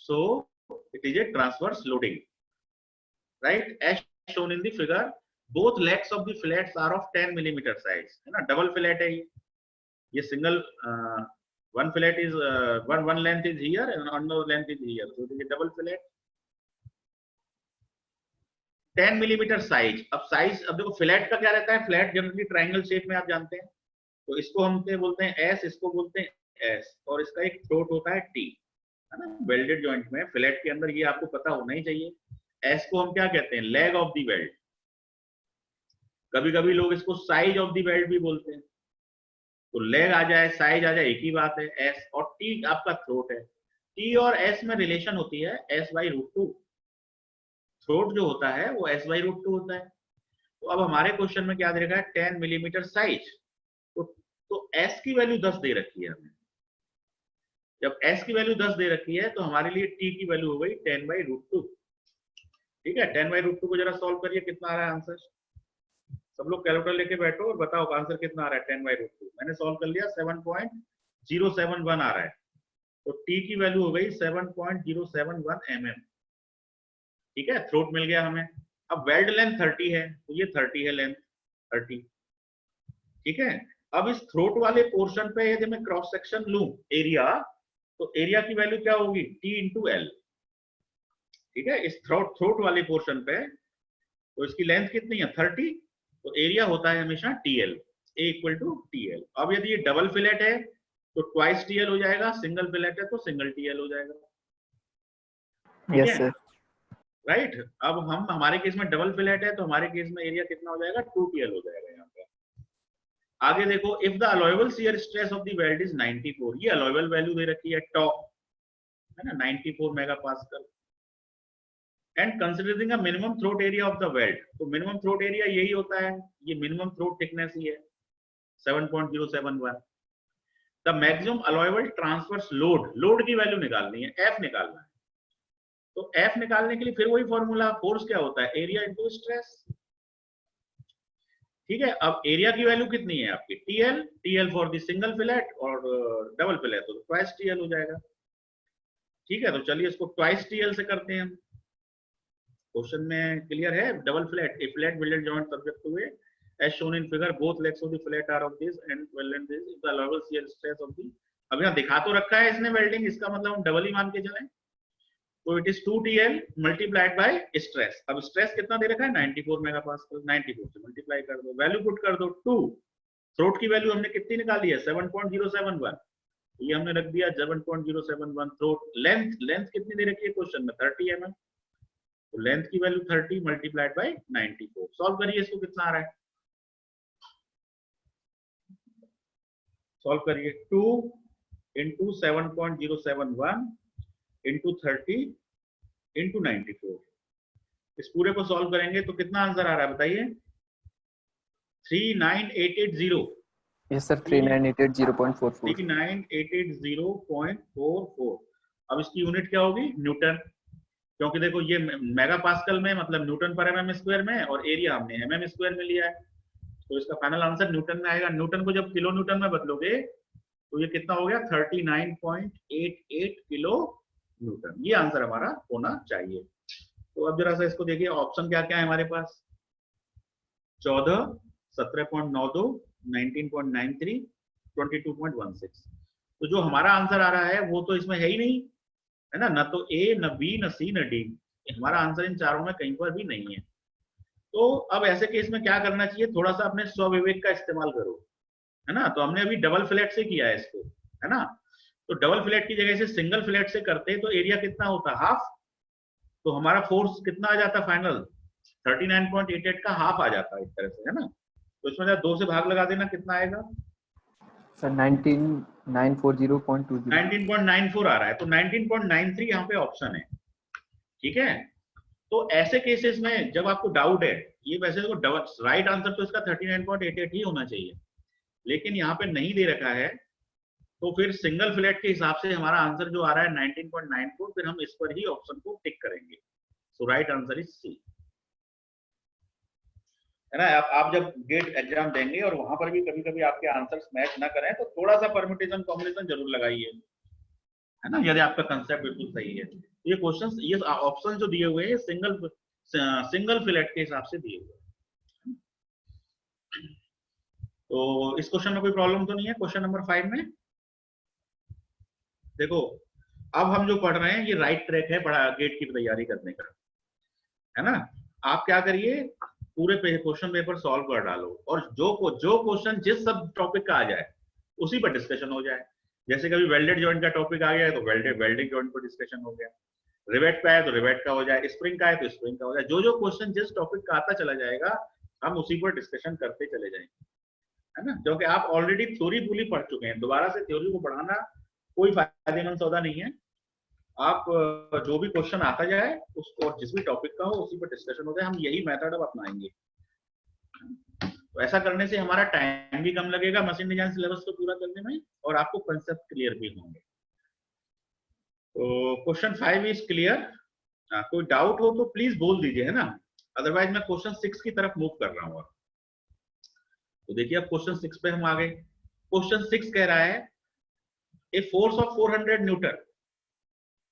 So it is a transverse loading, right, as shown in the figure. Both legs of the fillets are of 10 millimeter size, है ना. डबल फिलेट है ये single one fillet is one length is here and another length is here, so it is a double fillet. 10 millimeter size. अब size, अब देखो fillet का क्या रहता है, फिलेट जनरली ट्रायंगल शेप में आप जानते हैं, तो इसको हम क्या बोलते हैं, एस, इसको बोलते हैं एस, और इसका एक थ्रोट होता है टी, है ना. वेल्डेड जॉइंट में फिलेट के अंदर ये आपको पता होना ही चाहिए. एस को हम क्या कहते हैं, लेग ऑफ द वेल्ड. कभी कभी लोग इसको साइज ऑफ द वेल्ड भी बोलते हैं. तो लेग आ जाए, साइज आ जाए, एक ही बात है. एस और टी आपका थ्रोट है. टी और एस में रिलेशन होती है S/√2, थ्रोट जो होता है वो S/√2 होता है। तो अब हमारे क्वेश्चन में क्या दे रखा है, 10 मिलीमीटर साइज। तो S की वैल्यू 10 दे रखी है हमें। जब S की वैल्यू 10 दे रखी है तो हमारे लिए T की वैल्यू हो गई 10/√2। ठीक है, 10/√2 को जरा सॉल्व करिए, कितना आ रहा है आंसर। सब लोग कैलकुलेटर लेके बैठो और बताओ आंसर कितना आ रहा है 10/√2। मैंने सॉल्व कर लिया, 7.071 आ रहा है। तो T की वैल्यू हो गई 7.071 mm। ठीक है, थ्रोट मिल गया हमें। अब वेल्ड लेंथ 30 है, तो ये 30 है लेंथ 30। ठीक है, अब इस थ्रोट वाले पोर्शन पे यदि मैं क्रॉस सेक्शन लूं एरिया, तो एरिया की वैल्यू क्या होगी, T इंटू एल। ठीक है, इस थ्रोट वाले पोर्शन पे तो इसकी लेंथ कितनी है 30, तो एरिया होता है हमेशा TL, A equal to TL। अब यदि ये डबल फिलेट है तो ट्वाइस TL हो जाएगा, सिंगल फिलेट है तो सिंगल TL हो जाएगा। ठीक यस है, सर। राइट। अब हम हमारे केस में डबल फिलेट है तो हमारे केस में एरिया कितना हो जाएगा, 2TL हो जाएगा यहाँ पे। आगे देखो, if the allowable shear stress of the weld is 94, ये अलोवेबल वैल्यू दे रखी है टॉप, है ना, 94 megapascal, and considering a minimum throat area of the weld. तो मिनिमम थ्रोट एरिया यही होता है, ये मिनिमम थ्रोट थिकनेस ही है 7.071। The maximum allowable transverse load, load की वैल्यू निकालनी है, F निकालना है। तो F निकालने के लिए फिर वही फॉर्मूला, फोर्स क्या होता है, एरिया इंटू स्ट्रेस। ठीक है, अब एरिया की वैल्यू कितनी है आपकी, TL for the single fillet और डबल फिलेट तो ट्वाइस TL हो जाएगा। ठीक है, तो चलिए इसको ट्वाइस TL से करते हैं हम। क्वेश्चन में क्लियर है, double flat, a flat welded joint subject to a as shown in figure, both legs of the flat are of this and well and this is the allowable shear stress of the। अब यहाँ दिखा तो रखा है इसने welding, इसका मतलब हम डबल ही मान के चलें, तो it is 2TL multiplied by stress. अब स्ट्रेस कितना दे रखा है 94 मेगापास्कल, 94 से मल्टीप्लाई कर दो, वैल्यू पुट कर दो 2। थ्रोट की वैल्यू हमने कितनी निकाली है 7.071, ये हमने रख दिया 7.071 थ्रोट। लेंथ कितनी दे रखी है क्वेश्चन में 30 mm, तो लेंथ की वैल्यू 30 मल्टीप्लाइड बाय 94। सॉल्व करिए इसको, कितना आ रहा है, सॉल्व करिए, 2 इंटू 7.071 इंटू 30 इंटू 94। इस पूरे को सॉल्व करेंगे तो कितना आंसर आ रहा है बताइए, 39880। Yes sir, 3980.44। 39880.44। अब इसकी यूनिट क्या होगी, न्यूटन, क्योंकि देखो ये मेगा पास्कल में मतलब न्यूटन पर mm स्क्वायर में, और एरिया हमने mm स्क्वायर में लिया है, तो इसका फाइनल आंसर न्यूटन में आएगा। न्यूटन को जब किलो न्यूटन में बदलोगे तो ये कितना हो गया 39.88 किलो न्यूटन। ये आंसर हमारा होना चाहिए। तो अब जरा सा इसको देखिए, ऑप्शन क्या क्या है हमारे पास, 14, 17.92, 19.93, 22.16। तो जो हमारा आंसर आ रहा है वो तो इसमें है ही नहीं, है ना, न तो A, न B, न C, न D। हमारा आंसर इन चारों में कहीं पर भी नहीं है। तो अब ऐसे केस में क्या करना चाहिए, थोड़ा सा अपने स्वविवेक का इस्तेमाल करो, है ना। तो हमने अभी डबल फ्लैट से किया है इसको, है ना, तो डबल फ्लैट की जगह से सिंगल फ्लैट से करते तो एरिया कितना होता, हाफ, तो हमारा फोर्स कितना आ जाता फाइनल 39.88 का हाफ आ जाता है, इस तरह से, है ना। तो इसमें 2 से भाग लगा देना, कितना आएगा सर 19,940.20। 19.94 आ रहा है, तो 19.93 यहाँ पे ऑप्शन है। ठीक है, तो ऐसे केसेस में जब आपको डाउट है, ये वैसे तो राइट आंसर तो इसका 39.88 ही होना चाहिए, लेकिन यहाँ पे नहीं दे रखा है, तो फिर सिंगल फ्लैट के हिसाब से हमारा आंसर जो आ रहा है 19.94, फिर हम इस पर ही ऑप्शन को टिक करेंगे। सो राइट आंसर इज सी, है ना। आप जब गेट एग्जाम देंगे और वहां पर भी कभी कभी आपके आंसर्स मैच ना करें तो थोड़ा सा परम्यूटेशन कॉम्बिनेशन जरूर लगाइए, है ना, यदि आपका कंसेप्ट बिल्कुल सही है। ये क्वेश्चंस, ये ऑप्शन जो दिए हुए हैं सिंगल फिलेट के हिसाब से दिए हुए हैं। तो इस क्वेश्चन में कोई प्रॉब्लम तो नहीं है। क्वेश्चन नंबर 5 में देखो, अब हम जो पढ़ रहे हैं ये राइट ट्रैक है पढ़ा गेट की तैयारी करने का, है ना। आप क्या करिए, पूरे क्वेश्चन पेपर सॉल्व कर डालो, और जो क्वेश्चन जिस सब टॉपिक का आ जाए उसी पर डिस्कशन हो जाए। जैसे कभी वेल्डेड जॉइंट का टॉपिक आ गया है तो वेल्डिंग जॉइंट पर डिस्कशन हो गया, रिवेट का है तो रिवेट का हो जाए, स्प्रिंग का है तो स्प्रिंग का हो जाए। जो क्वेश्चन जिस टॉपिक का आता चला जाएगा हम उसी पर डिस्कशन करते चले जाएंगे, है ना, क्योंकि आप ऑलरेडी थ्योरी पूरी पढ़ चुके हैं, दोबारा से थ्योरी को पढ़ाना कोई फायदेमंद सौदा नहीं है। आप जो भी क्वेश्चन आता जाए उसको, और जिस भी टॉपिक का हो उसी पर डिस्कशन हो जाए, हम यही मेथड अब अपनाएंगे। तो ऐसा करने से हमारा टाइम भी कम लगेगा मशीन डिजाइन सिलेबस को पूरा करने में, और आपको कंसेप्ट क्लियर भी होंगे। तो क्वेश्चन 5 इज क्लियर। कोई डाउट हो तो प्लीज बोल दीजिए, है ना, अदरवाइज मैं क्वेश्चन 6 की तरफ मूव कर रहा हूँ। तो देखिए अब क्वेश्चन 6 पे हम आ गए। क्वेश्चन 6 कह रहा है ए फोर्स ऑफ 400 न्यूटन,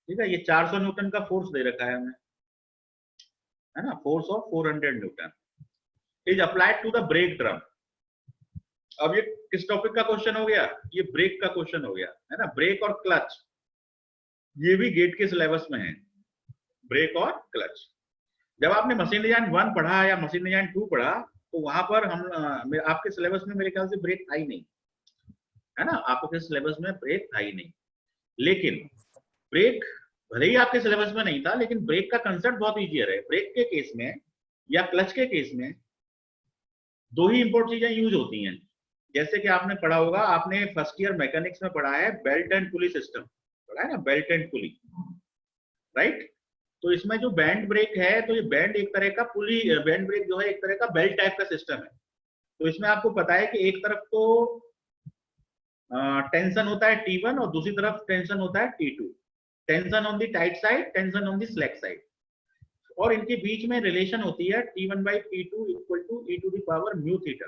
ठीक है, ये 400 न्यूटन का फोर्स दे रखा है हमें, है ना, force of 400 newton is applied to the brake drum. अब ये किस टॉपिक का क्वेश्चन हो गया, ये ब्रेक का क्वेश्चन हो गया, है ना, ब्रेक और क्लच, ये भी गेट के सिलेबस में है, ब्रेक और क्लच। जब आपने मशीन डिजाइन 1 पढ़ा या मशीन डिजाइन 2 पढ़ा, तो वहां पर हम आपके सिलेबस में मेरे ख्याल से ब्रेक था ही नहीं, है ना, आपके सिलेबस में ब्रेक था ही नहीं। लेकिन ब्रेक भले ही आपके सिलेबस में नहीं था, लेकिन ब्रेक का कंसेप्ट बहुत ईजियर है। ब्रेक के केस में या क्लच के केस में दो ही इंपॉर्टेंट चीजें यूज होती हैं। जैसे कि आपने पढ़ा होगा, आपने फर्स्ट ईयर मैकेनिक्स में पढ़ा है बेल्ट एंड पुली सिस्टम, पढ़ा है ना, बेल्ट एंड पुली, राइट। तो इसमें जो बैंड ब्रेक है, तो ये बैंड एक तरह का, पुली बैंड ब्रेक जो है एक तरह का बेल्ट टाइप का सिस्टम है। तो इसमें आपको पता है कि एक तरफ तो टेंशन होता है T1 और दूसरी तरफ टेंशन होता है T2, tension on the tight side, tension on the slack side, और इनके बीच में रिलेशन होती है T1/T2 equal to e to the power mu theta.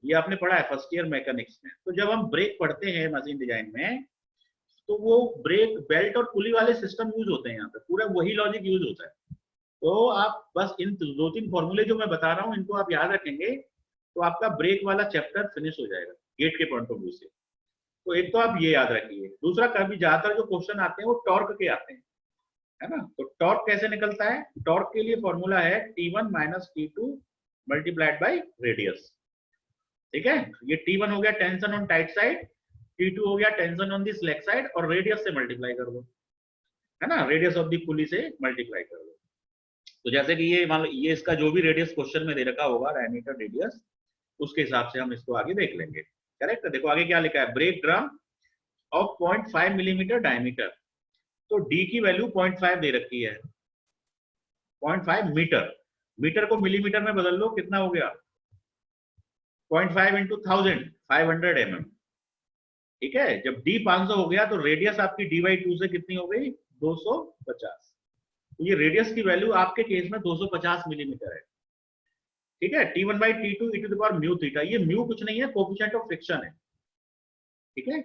ये आपने पढ़ा है फर्स्ट ईयर मैकेनिक्स में। तो जब हम ब्रेक पढ़ते हैं मशीन डिजाइन में, तो वो ब्रेक बेल्ट और पुली वाले सिस्टम यूज होते हैं, यहाँ पे पूरा वही लॉजिक यूज होता है। तो आप बस इन 2-3 फॉर्मूले जो मैं बता रहा हूँ, इनको आप याद रखेंगे तो आपका ब्रेक वाला चैप्टर फिनिश हो जाएगा गेट के पॉइंट ऑफ व्यू से। तो एक तो आप ये याद रखिए। दूसरा, कभी ज्यादातर जो क्वेश्चन आते हैं वो टॉर्क के आते हैं, है ना। तो टॉर्क कैसे निकलता है, टॉर्क के लिए फॉर्मूला है T1 - T2 multiplied by radius, ठीक है। ये T1 हो गया tension on tight side, T2 हो गया tension on the slack side, और रेडियस से मल्टीप्लाई कर दो, है ना, रेडियस ऑफ दी पुली से मल्टीप्लाई कर दो। तो जैसे कि ये मान लो, ये इसका जो भी रेडियस क्वेश्चन में दे रखा होगा, डायमीटर रेडियस, उसके हिसाब से हम इसको आगे देख लेंगे। करेक्ट। देखो आगे क्या लिखा है, break drum of 0.5 millimetre diameter. तो डी की वैल्यू 0.5 दे रखी है, 0.5 मीटर, मीटर को मिलीमीटर में बदल लो, कितना हो गया 0.5 इंटू 1000, 500 mm, ठीक है। जब डी 500 हो गया तो रेडियस आपकी d/2 से कितनी हो गई 250। तो ये रेडियस की वैल्यू आपके केस में 250 मिलीमीटर है, ठीक है। T1/T2 e to the power mu theta, ये म्यू कुछ नहीं है, कोएफिशिएंट ऑफ फ्रिक्शन है, ठीक है।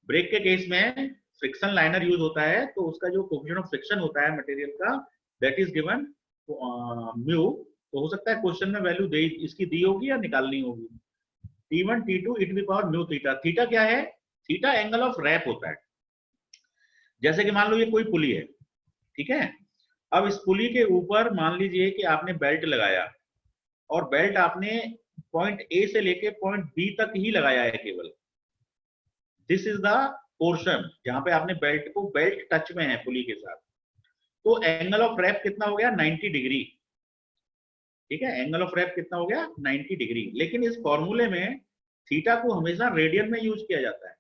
ब्रेक के केस में फ्रिक्शन लाइनर यूज होता है, तो उसका जो कोएफिशिएंट ऑफ फ्रिक्शन होता है मटेरियल का, दैट इज गिवन म्यू। तो हो सकता है क्वेश्चन में वैल्यू दे इसकी दी होगी या निकालनी होगी। T1 T2 e to the power mu theta. Theta क्या है, थीटा एंगल ऑफ रैप होता है। जैसे कि मान लो ये कोई पुली है, ठीक है। अब इस पुली के ऊपर मान लीजिए कि आपने बेल्ट लगाया, और बेल्ट आपने पॉइंट ए से लेके पॉइंट बी तक ही लगाया है केवल। दिस इज द पोर्शन जहां पे आपने बेल्ट को, बेल्ट टच में है पुली के साथ। तो एंगल ऑफ रैप कितना हो गया 90 डिग्री, ठीक है। एंगल ऑफ रैप कितना हो गया 90 डिग्री। लेकिन इस फॉर्मूले में थीटा को हमेशा रेडियन में यूज किया जाता है।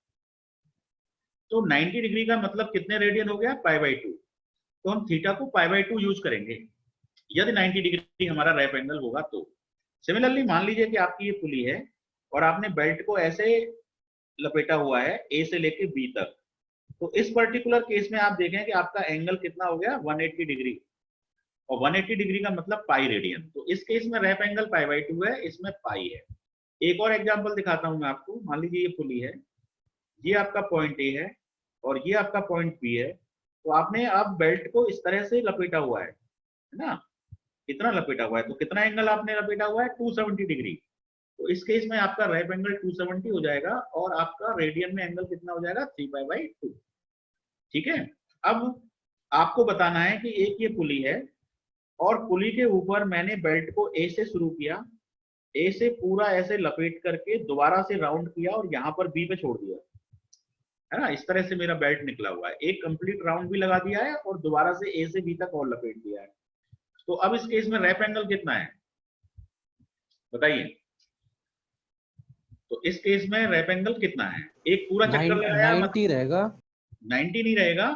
तो 90 डिग्री का मतलब कितने रेडियन हो गया π/2। तो हम थीटा को π/2 यूज करेंगे यदि 90 डिग्री हमारा रैप एंगल होगा तो। सिमिलरली मान लीजिए कि आपकी ये पुली है और आपने बेल्ट को ऐसे लपेटा हुआ है ए से लेके बी तक। तो इस पर्टिकुलर केस में आप देखें कि आपका एंगल कितना हो गया 180 डिग्री, और 180 डिग्री का मतलब पाई रेडियन। तो इस केस में रैप एंगल π/2 है, इसमें पाई है। एक और एग्जांपल दिखाता हूं मैं आपको। मान लीजिए ये पुली है, ये आपका पॉइंट ए है और ये आपका पॉइंट बी है। तो आपने अब बेल्ट को इस तरह से लपेटा हुआ है ना, इतना लपेटा हुआ है। तो कितना एंगल आपने लपेटा हुआ है 270 डिग्री। तो इस केस में आपका रैप एंगल 270 हो जाएगा, और आपका रेडियन में एंगल कितना हो जाएगा 3π/2, ठीक है। अब आपको बताना है कि एक ये पुली है, और पुली के ऊपर मैंने बेल्ट को ए से शुरू किया, ए से पूरा ऐसे लपेट करके दोबारा से राउंड किया और यहाँ पर बी पे छोड़ दिया, है ना। इस तरह से मेरा बेल्ट निकला हुआ है, एक कंप्लीट राउंड भी लगा दिया है और दोबारा से ए से बी तक और लपेट दिया है। तो अब इस केस में रैप एंगल कितना है बताइए। तो इस केस में रैप एंगल कितना है, एक पूरा चक्कर लगाया 90 रहेगा, 90 नहीं रहेगा,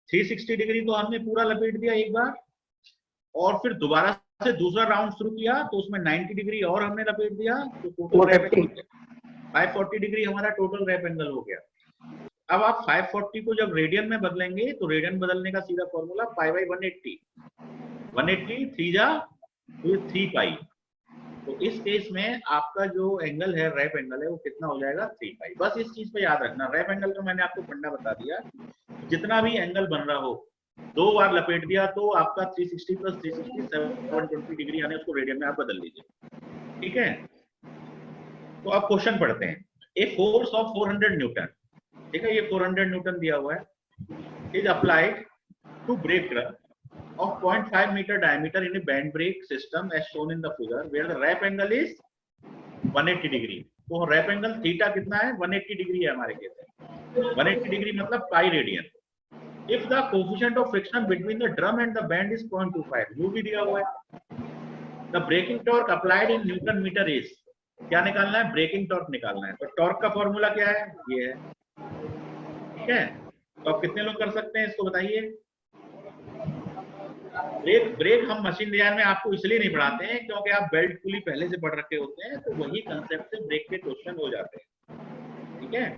360 डिग्री तो हमने पूरा लपेट दिया एक बार, और फिर दोबारा से दूसरा राउंड शुरू किया तो उसमें 90 डिग्री और हमने लपेट दिया, तो टोटल रैप एंगल 540 डिग्री हमारा टोटल रैप एंगल हो गया। अब आप 540 को जब रेडियन में बदलेंगे तो रेडियन बदलने का सीधा फॉर्मूला पाई बाई 180, 180 3 जा तो 3 पाई। तो इस केस में आपका जो एंगल है, रैप एंगल है, वो कितना हो जाएगा 3 पाई। बस इस चीज पे याद रखना, रैप एंगल का मैंने आपको फंडा बता दिया। जितना भी एंगल बन रहा हो, 2 बार लपेट दिया तो आपका 360 प्लस 360 720 डिग्री, यानी उसको रेडियन में आप बदल लीजिए। ठीक है, तो अब क्वेश्चन पढ़ते हैं। ए फोर्स ऑफ 400 न्यूटन, ठीक है, ये 400 न्यूटन दिया हुआ है, is applied to brake of 0.5 meter diameter in a band brake system as shown in the figure where the wrap angle is 180 degree। तो रैप एंगल थीटा कितना है, 180 degree है हमारे केस में। 180 डिग्री मतलब pi radian. If the coefficient of friction between the drum and the band is 0.25, mu भी दिया हुआ है। The braking torque applied in newton meter is, क्या निकालना है, ब्रेकिंग टॉर्क निकालना है। तो टॉर्क का फॉर्मूला क्या है, ये है। ठीक है, तो आप कितने लोग कर सकते हैं इसको बताइए। ब्रेक हम मशीन डिजाइन में आपको इसलिए नहीं पढ़ाते हैं क्योंकि आप बेल्ट पुली पहले से पढ़ रखे होते हैं, तो वही कंसेप्ट से ब्रेक के क्वेश्चन हो जाते हैं। ठीक है,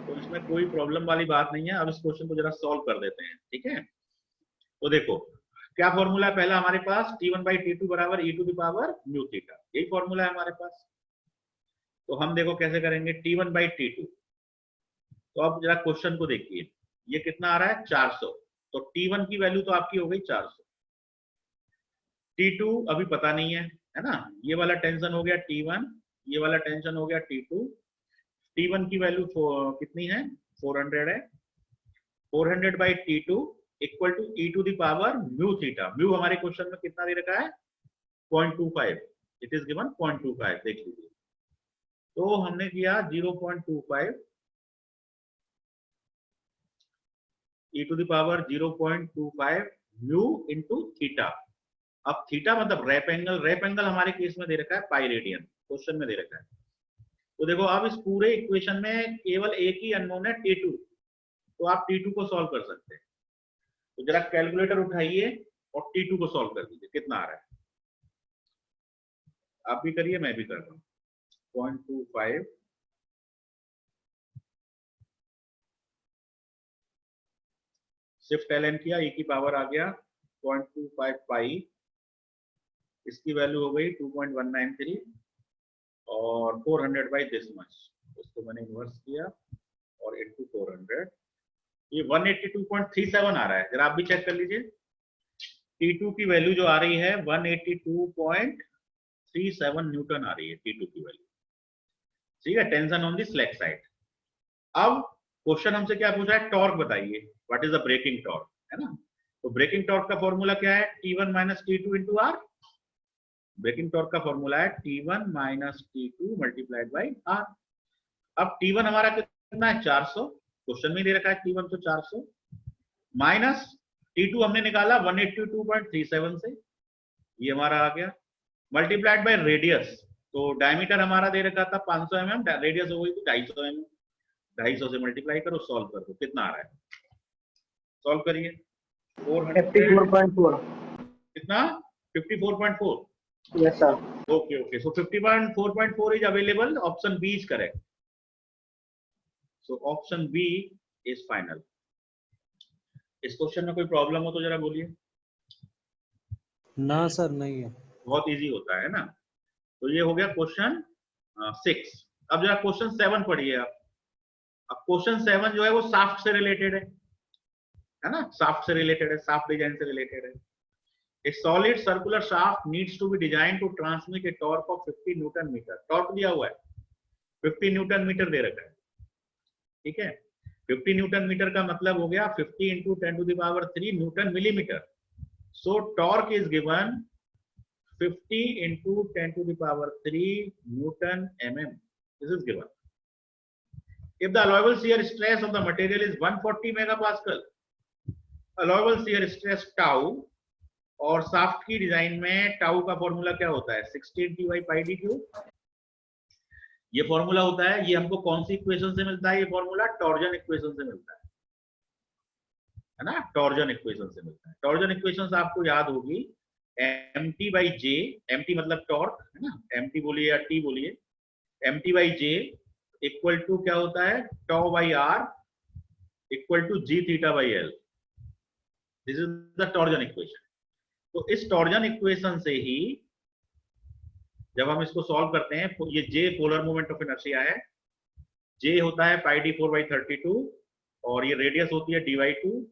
तो इसमें कोई प्रॉब्लम वाली बात नहीं है। अब इस क्वेश्चन को जरा सॉल्व कर देते हैं। ठीक है, तो देखो क्या फॉर्मूला है पहला हमारे पास, T1/T2 बराबर e to the power mu theta, यही फॉर्मूला है हमारे पास। तो हम देखो कैसे करेंगे, T1/T2। तो अब जरा क्वेश्चन को देखिए, ये कितना आ रहा है 400, तो T1 की वैल्यू तो आपकी हो गई 400, T2 अभी पता नहीं है ना, ये वाला टेंशन हो गया T1, ये वाला टेंशन हो गया T2। T1 की वैल्यू कितनी है, 400 है। 400/T2 equal to e to the power mu theta. Mu हमारे क्वेश्चन में कितना दे रखा है, 0.25, इट इज गिवन 0.25, देख लीजिए। तो हमने किया 0.25 e to the power 0.25 mu into theta. अब थीटा मतलब रैप एंगल, रैप एंगल हमारे केस में दे रखा है पाई रेडियन, क्वेश्चन में दे रखा है। तो देखो अब इस पूरे इक्वेशन में केवल एक ही अननोन है T2, तो आप T2 को सॉल्व कर सकते हैं। तो जरा कैलकुलेटर उठाइए और T2 को सॉल्व कर दीजिए, कितना आ रहा है। आप भी करिए, मैं भी कर रहा हूँ। 0.25 शिफ्ट ln किया, e की पावर आ गया 0.25 पाई, इसकी वैल्यू हो गई 2.193 और 400 बाई दिस मच, उसको मैंने इन्वर्स किया और इनटू 400, ये 182.37 आ रहा है। जरा आप भी चेक कर लीजिए, T2 की वैल्यू जो आ रही है 182.37 न्यूटन आ रही है T2 की वैल्यू। ठीक है, tension on the slack side. अब क्वेश्चन हमसे क्या पूछा है, टॉर्क बताइए, what is the braking torque, है ना। तो ब्रेकिंग टॉर्क का फॉर्मूला क्या है, T1 minus T2 into R। Braking torque का फॉर्मूला है T1 minus T2 multiplied by R। अब T1 हमारा कितना है 400, क्वेश्चन में दे रखा है T1 तो 400, माइनस T2 हमने निकाला 182.37 से, ये हमारा आ गया, मल्टीप्लाइड बाय रेडियस। तो डायमीटर हमारा दे रखा था 500 mm, रेडियस हो गई थी 250 mm, 250 से मल्टीप्लाई करो, सॉल्व कर दो, कितना आ रहा है, सॉल्व करिए। 54.4, कितना, 54.4। yes sir। Okay okay, so 54.4 is available, option B is correct. So option B is final. इस क्वेश्चन में कोई प्रॉब्लम हो तो जरा बोलिए। ना सर नहीं है, बहुत इजी होता है ना। तो ये हो गया क्वेश्चन 6। अब जरा क्वेश्चन 7 पढ़िए आप। अब क्वेश्चन 7 जो है वो शाफ्ट से रिलेटेड है ना, शाफ्ट से रिलेटेड है, शाफ्ट डिजाइन से रिलेटेड है। A solid circular shaft needs to be designed to transmit a torque of 50 newton meter. Torque दिया हुआ है 50 न्यूटन मीटर दे रखा है, ठीक है। 50 न्यूटन मीटर का मतलब हो गया 50 into 10 to the power 3 newton millimeter. So torque is given 50 into 10 to the power 3 Newton mm. This is given. If the allowable shear stress of the material is 140 megapascal, allowable shear stress tau, और shaft की design में tau का formula क्या होता है 16T/πd3। ये formula होता है, ये हमको कौन सी इक्वेशन से मिलता है, ये फॉर्मूला टॉर्जन इक्वेशन से मिलता है। है ना, टॉर्जन इक्वेशन से मिलता है। टॉर्जन इक्वेशन आपको याद होगी, mt बाई जे, mt मतलब टॉर्क है ना, mt बोलिए या t बोलिए, mt by J equal to क्या होता है, tau by R equal to G theta by L. This is the torsion equation. तो इस टॉर्जन इक्वेशन से ही जब हम इसको सॉल्व करते हैं, ये जे पोलर मोमेंट ऑफ इनर्शिया है, जे होता है पाई डी 4/32 और ये रेडियस होती है dy2।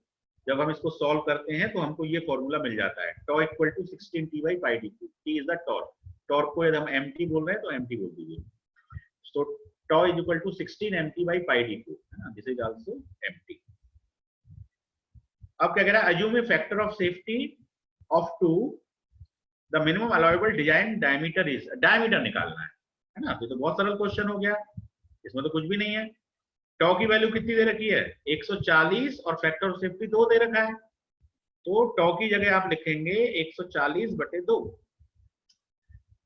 जब हम इसको सॉल्व करते हैं तो हमको ये फॉर्मूला मिल जाता है, tau equal to 16t by pi D two. T is the torque, torque को यदि हम mt बोल रहे हैं तो mt बोल दीजिए। तो tau is equal to 16 mt by pi D to, है ना, दिस इज आल्सो mt। अब क्या कह रहा है, assume A factor of safety of 2, the minimum allowable design diameter is, diameter निकालना है ना। तो बहुत सरल क्वेश्चन हो गया, इसमें तो कुछ भी नहीं है। टॉ की वैल्यू कितनी दे रखी है, 140 और फैक्टर ऑफ सेफ्टी 2 दे रखा है। तो टॉ की जगह आप लिखेंगे 140/2,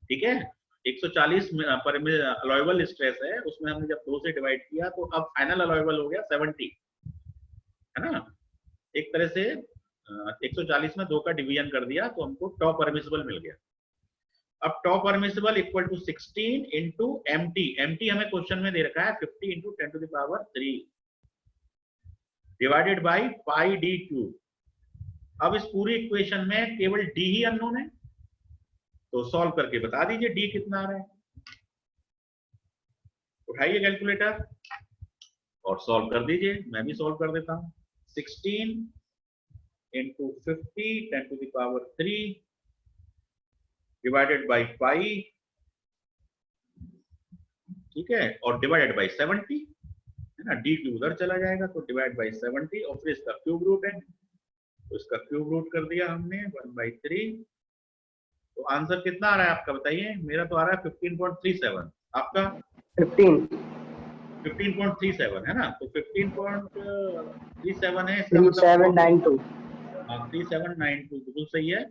ठीक है। 140 पर अलाउएबल स्ट्रेस है, उसमें हमने जब 2 से डिवाइड किया तो अब फाइनल अलाउएबल हो गया 70, है ना। एक तरह से 140 में 2 का डिवीजन कर दिया तो हमको टॉ परमिसिबल मिल गया। अब tau permissible equal to 16 into mt, mt हमें क्वेश्चन में दे रखा है 50 इंटू 10⁻³ divided by pi D cube. अब इस पूरी इक्वेशन में केवल d ही अननोन है, तो सॉल्व करके बता दीजिए d कितना आ रहा है। उठाइए कैलकुलेटर और सॉल्व कर दीजिए, मैं भी सॉल्व कर देता हूं। 16 इंटू 50 10⁻³ डिवाइडेड बाई पाई, ठीक है, और डिवाइडेड बाई 70, है ना, डी क्यूब उधर चला जाएगा तो डिवाइड बाई 70 और फिर इसका क्यूब रूट है, तो इसका क्यूब रूट कर दिया हमने 1/3। तो आंसर कितना आ रहा है आपका बताइए। मेरा तो आ रहा है 15.37, आपका 15.37 है ना। तो 15.37 है, इसका मतलब 3792। 3792 बिल्कुल सही है।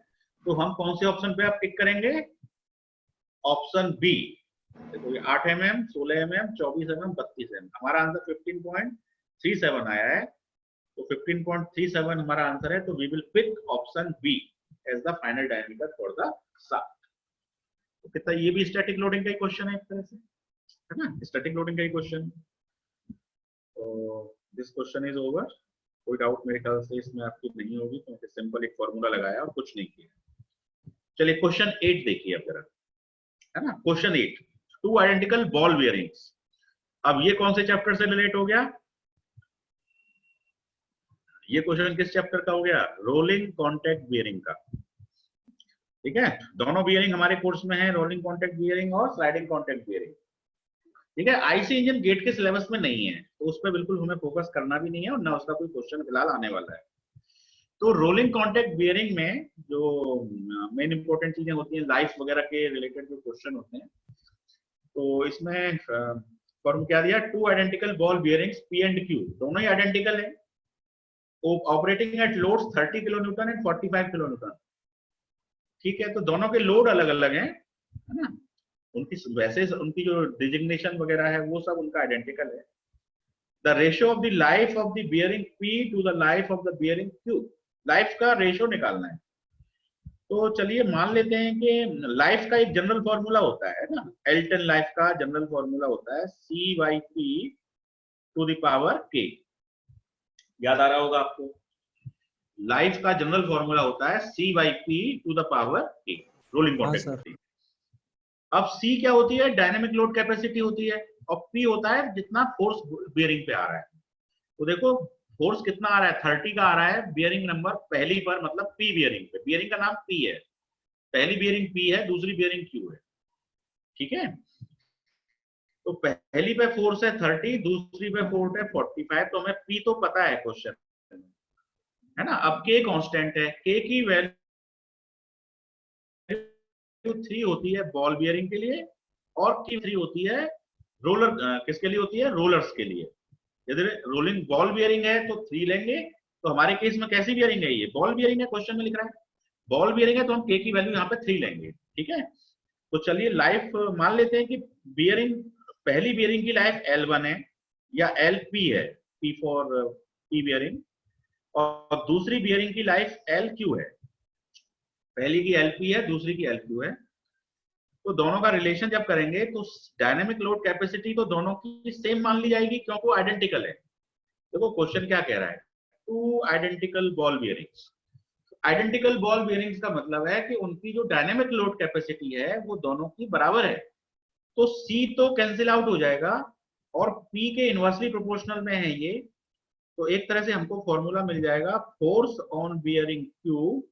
तो हम कौन से ऑप्शन पे आप टिक करेंगे, ऑप्शन बी। देखो ये 8 mm, 16 mm, 24 mm, 32 mm, हमारा आंसर 15.37 आया है। तो 15.37 हमारा आंसर है, तो we will pick option B as the final diameter for the shaft. तो कितना, ये भी स्टैटिक लोडिंग का ही क्वेश्चन है एक तरह से, है ना, स्टैटिक लोडिंग का ही क्वेश्चन। तो दिस क्वेश्चन इज ओवर। कोई डाउट मेरे ख्याल से इसमें आपकी नहीं होगी, क्योंकि सिंपल एक फॉर्मूला लगाया और कुछ नहीं किया। चलिए क्वेश्चन 8 देखिए अब जरा, है ना। Question 8, 2 identical ball bearings. अब ये कौन से चैप्टर से रिलेट हो गया, ये क्वेश्चन किस चैप्टर का हो गया, रोलिंग कॉन्टैक्ट बियरिंग का, ठीक है। दोनों बियरिंग हमारे कोर्स में है, रोलिंग कॉन्टैक्ट बियरिंग और स्लाइडिंग कॉन्टैक्ट बियरिंग, ठीक है। आईसी इंजन गेट के सिलेबस में नहीं है, तो उस पर बिल्कुल हमें फोकस करना भी नहीं है और ना उसका कोई क्वेश्चन फिलहाल आने वाला है। तो रोलिंग कॉन्टैक्ट बियरिंग में जो मेन इंपॉर्टेंट चीजें होती हैं, लाइफ वगैरह के रिलेटेड जो क्वेश्चन होते हैं, तो इसमें फॉर्म क्या दिया, 2 identical ball bearings P and Q, दोनों ही आइडेंटिकल है, operating eight loads 30 kilonewton and 45 kilonewton, ठीक है। तो दोनों के लोड अलग अलग हैं, है ना, उनकी वैसे उनकी जो डिजिग्नेशन वगैरह है वो सब उनका आइडेंटिकल है। The ratio of the life of the bearing P to the life of the bearing Q, life का रेशियो निकालना है। तो चलिए मान लेते हैं कि लाइफ का एक जनरल फॉर्मूला होता है ना, एल्टन लाइफ का जनरल फॉर्मूला होता है C/P to the power K, याद आ रहा होगा आपको। लाइफ का जनरल फॉर्मूला होता है C/P to the power K, rolling contact. अब C क्या होती है, डायनेमिक लोड कैपेसिटी होती है, और P होता है जितना फोर्स बियरिंग पे आ रहा है। तो देखो फोर्स कितना आ रहा है, 30 का आ रहा है बियरिंग नंबर पहली पर, मतलब P बियरिंग पे, बियरिंग का नाम P है, पहली बियरिंग P है, दूसरी बियरिंग Q है, ठीक है। तो पहली पे फोर्स है 30, दूसरी पे फोर्स है 45, तो हमें P तो पता है क्वेश्चन, है ना। अब K कांस्टेंट है, K की वैल्यू 3 होती है बॉल बियरिंग के लिए, और Q3 होती है रोलर, किसके लिए होती है, रोलर्स के लिए। यदि रोलिंग बॉल बियरिंग है तो 3 लेंगे, तो हमारे केस में कैसी बियरिंग है, ये बॉल बियरिंग है, क्वेश्चन में लिख रहा है बॉल बियरिंग है, तो हम K की वैल्यू यहाँ पे 3 लेंगे, ठीक है। तो चलिए लाइफ मान लेते हैं कि बियरिंग, पहली बियरिंग की लाइफ L1 है या LP है, P फॉर P बियरिंग, और दूसरी बियरिंग की लाइफ एल क्यू है, पहली की एल पी है, दूसरी की एल क्यू है। तो दोनों का रिलेशन जब करेंगे तो डायनेमिक लोड कैपेसिटी तो दोनों की सेम मान ली जाएगी क्योंकि वो आइडेंटिकल है। देखो क्वेश्चन क्या कह रहा है, two identical ball bearings. Identical ball bearings का मतलब है कि उनकी जो डायनेमिक लोड कैपेसिटी है वो दोनों की बराबर है। तो C तो कैंसिल आउट हो जाएगा और P के इनवर्सली प्रोपोर्शनल में है ये। तो एक तरह से हमको फॉर्मूला मिल जाएगा, force on bearing Q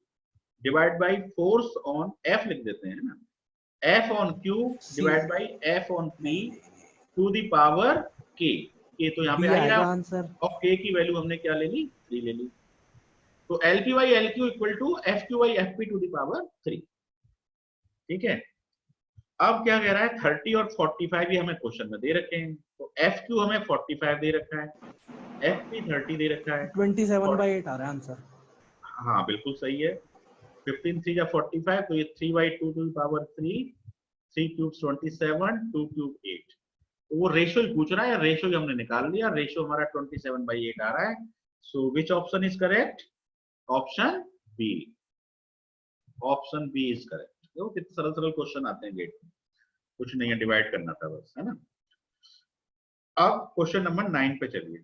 divide by force on F, लिख देते हैं ना, F on Q divide by F on P to the power K। तो यहाँ पे आई रहा आंसर। और K की वैल्यू हमने क्या ले ली, 3 ले ली। तो LP by LQ equal to FQ by FP to the power 3। ठीक है, अब क्या कह रहा है, 30 और 45 ये हमें क्वेश्चन में दे रखे हैं। तो FQ हमें 45 दे रखा है, FP 30 दे रखा है, 27/8 आ रहा है आंसर। हाँ बिल्कुल सही है। 15 3 या 45, तो ये 3/2 to the power 3, 3 cube 27, 2 cube 8। तो वो रेशियो पूछ रहा है, रेशियो हमने निकाल लिया, रेशियो हमारा 27/8 आ रहा है। So which option is correct, option B, option B is correct. देखो कितने सरल सरल क्वेश्चन आते हैं गेट में, कुछ नहीं है, डिवाइड करना था बस, है ना। अब क्वेश्चन नंबर 9 पे चलिए।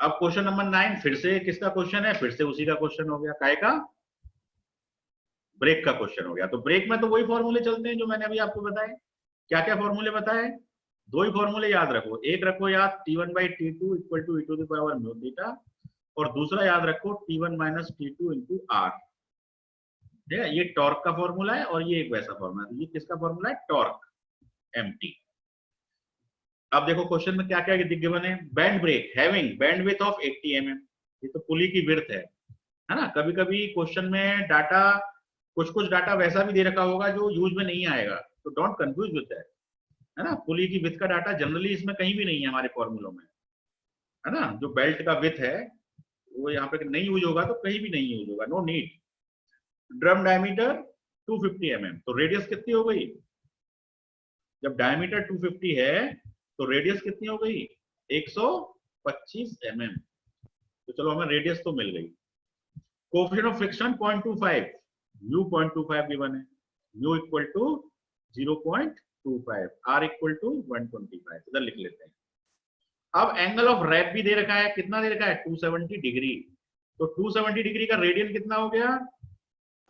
अब क्वेश्चन नंबर 9 फिर से किसका क्वेश्चन है, फिर से उसी का क्वेश्चन हो गया, काय का, ब्रेक का क्वेश्चन हो गया। तो ब्रेक में तो वही फॉर्मूले चलते हैं जो मैंने अभी आपको बताए। क्या क्या फॉर्मूले बताए, दो ही फॉर्मूले याद रखो, एक रखो याद T1 by T2 equal to e to the power mu theta, और दूसरा याद रखो T1 minus T2 into are. ठीक है, ये टॉर्क का फॉर्मूला है और ये एक वैसा फॉर्मूला है। ये किसका फॉर्मूला है, टॉर्क mt। अब देखो क्वेश्चन में क्या क्या गिवन है, band break having band width of 80 mm, ये तो पुली की विड्थ है ना। कभी कभी क्वेश्चन में डाटा, कुछ डाटा वैसा भी दे रखा होगा जो यूज में नहीं आएगा, तो डोंट कंफ्यूज विद दैट, है ना। पुली की विड्थ का डाटा जनरली इसमें कहीं भी नहीं है हमारे फॉर्मूलों में, है ना। जो बेल्ट का विड्थ है वो यहाँ पे नहीं यूज होगा तो कहीं भी नहीं यूज होगा, no need. Drum diameter 250 mm, तो रेडियस कितनी हो गई, जब डायमीटर 250 है तो रेडियस कितनी हो गई, 125 mm। तो चलो हमें रेडियस तो मिल गई। Coefficient of friction 0.25, mu 0.25 given है, mu equal to 0.25, R equal to 125, इधर लिख लेते हैं। अब एंगल ऑफ रैप भी दे रखा है, कितना दे रखा है, 270 डिग्री। तो 270 डिग्री का रेडियन कितना हो गया,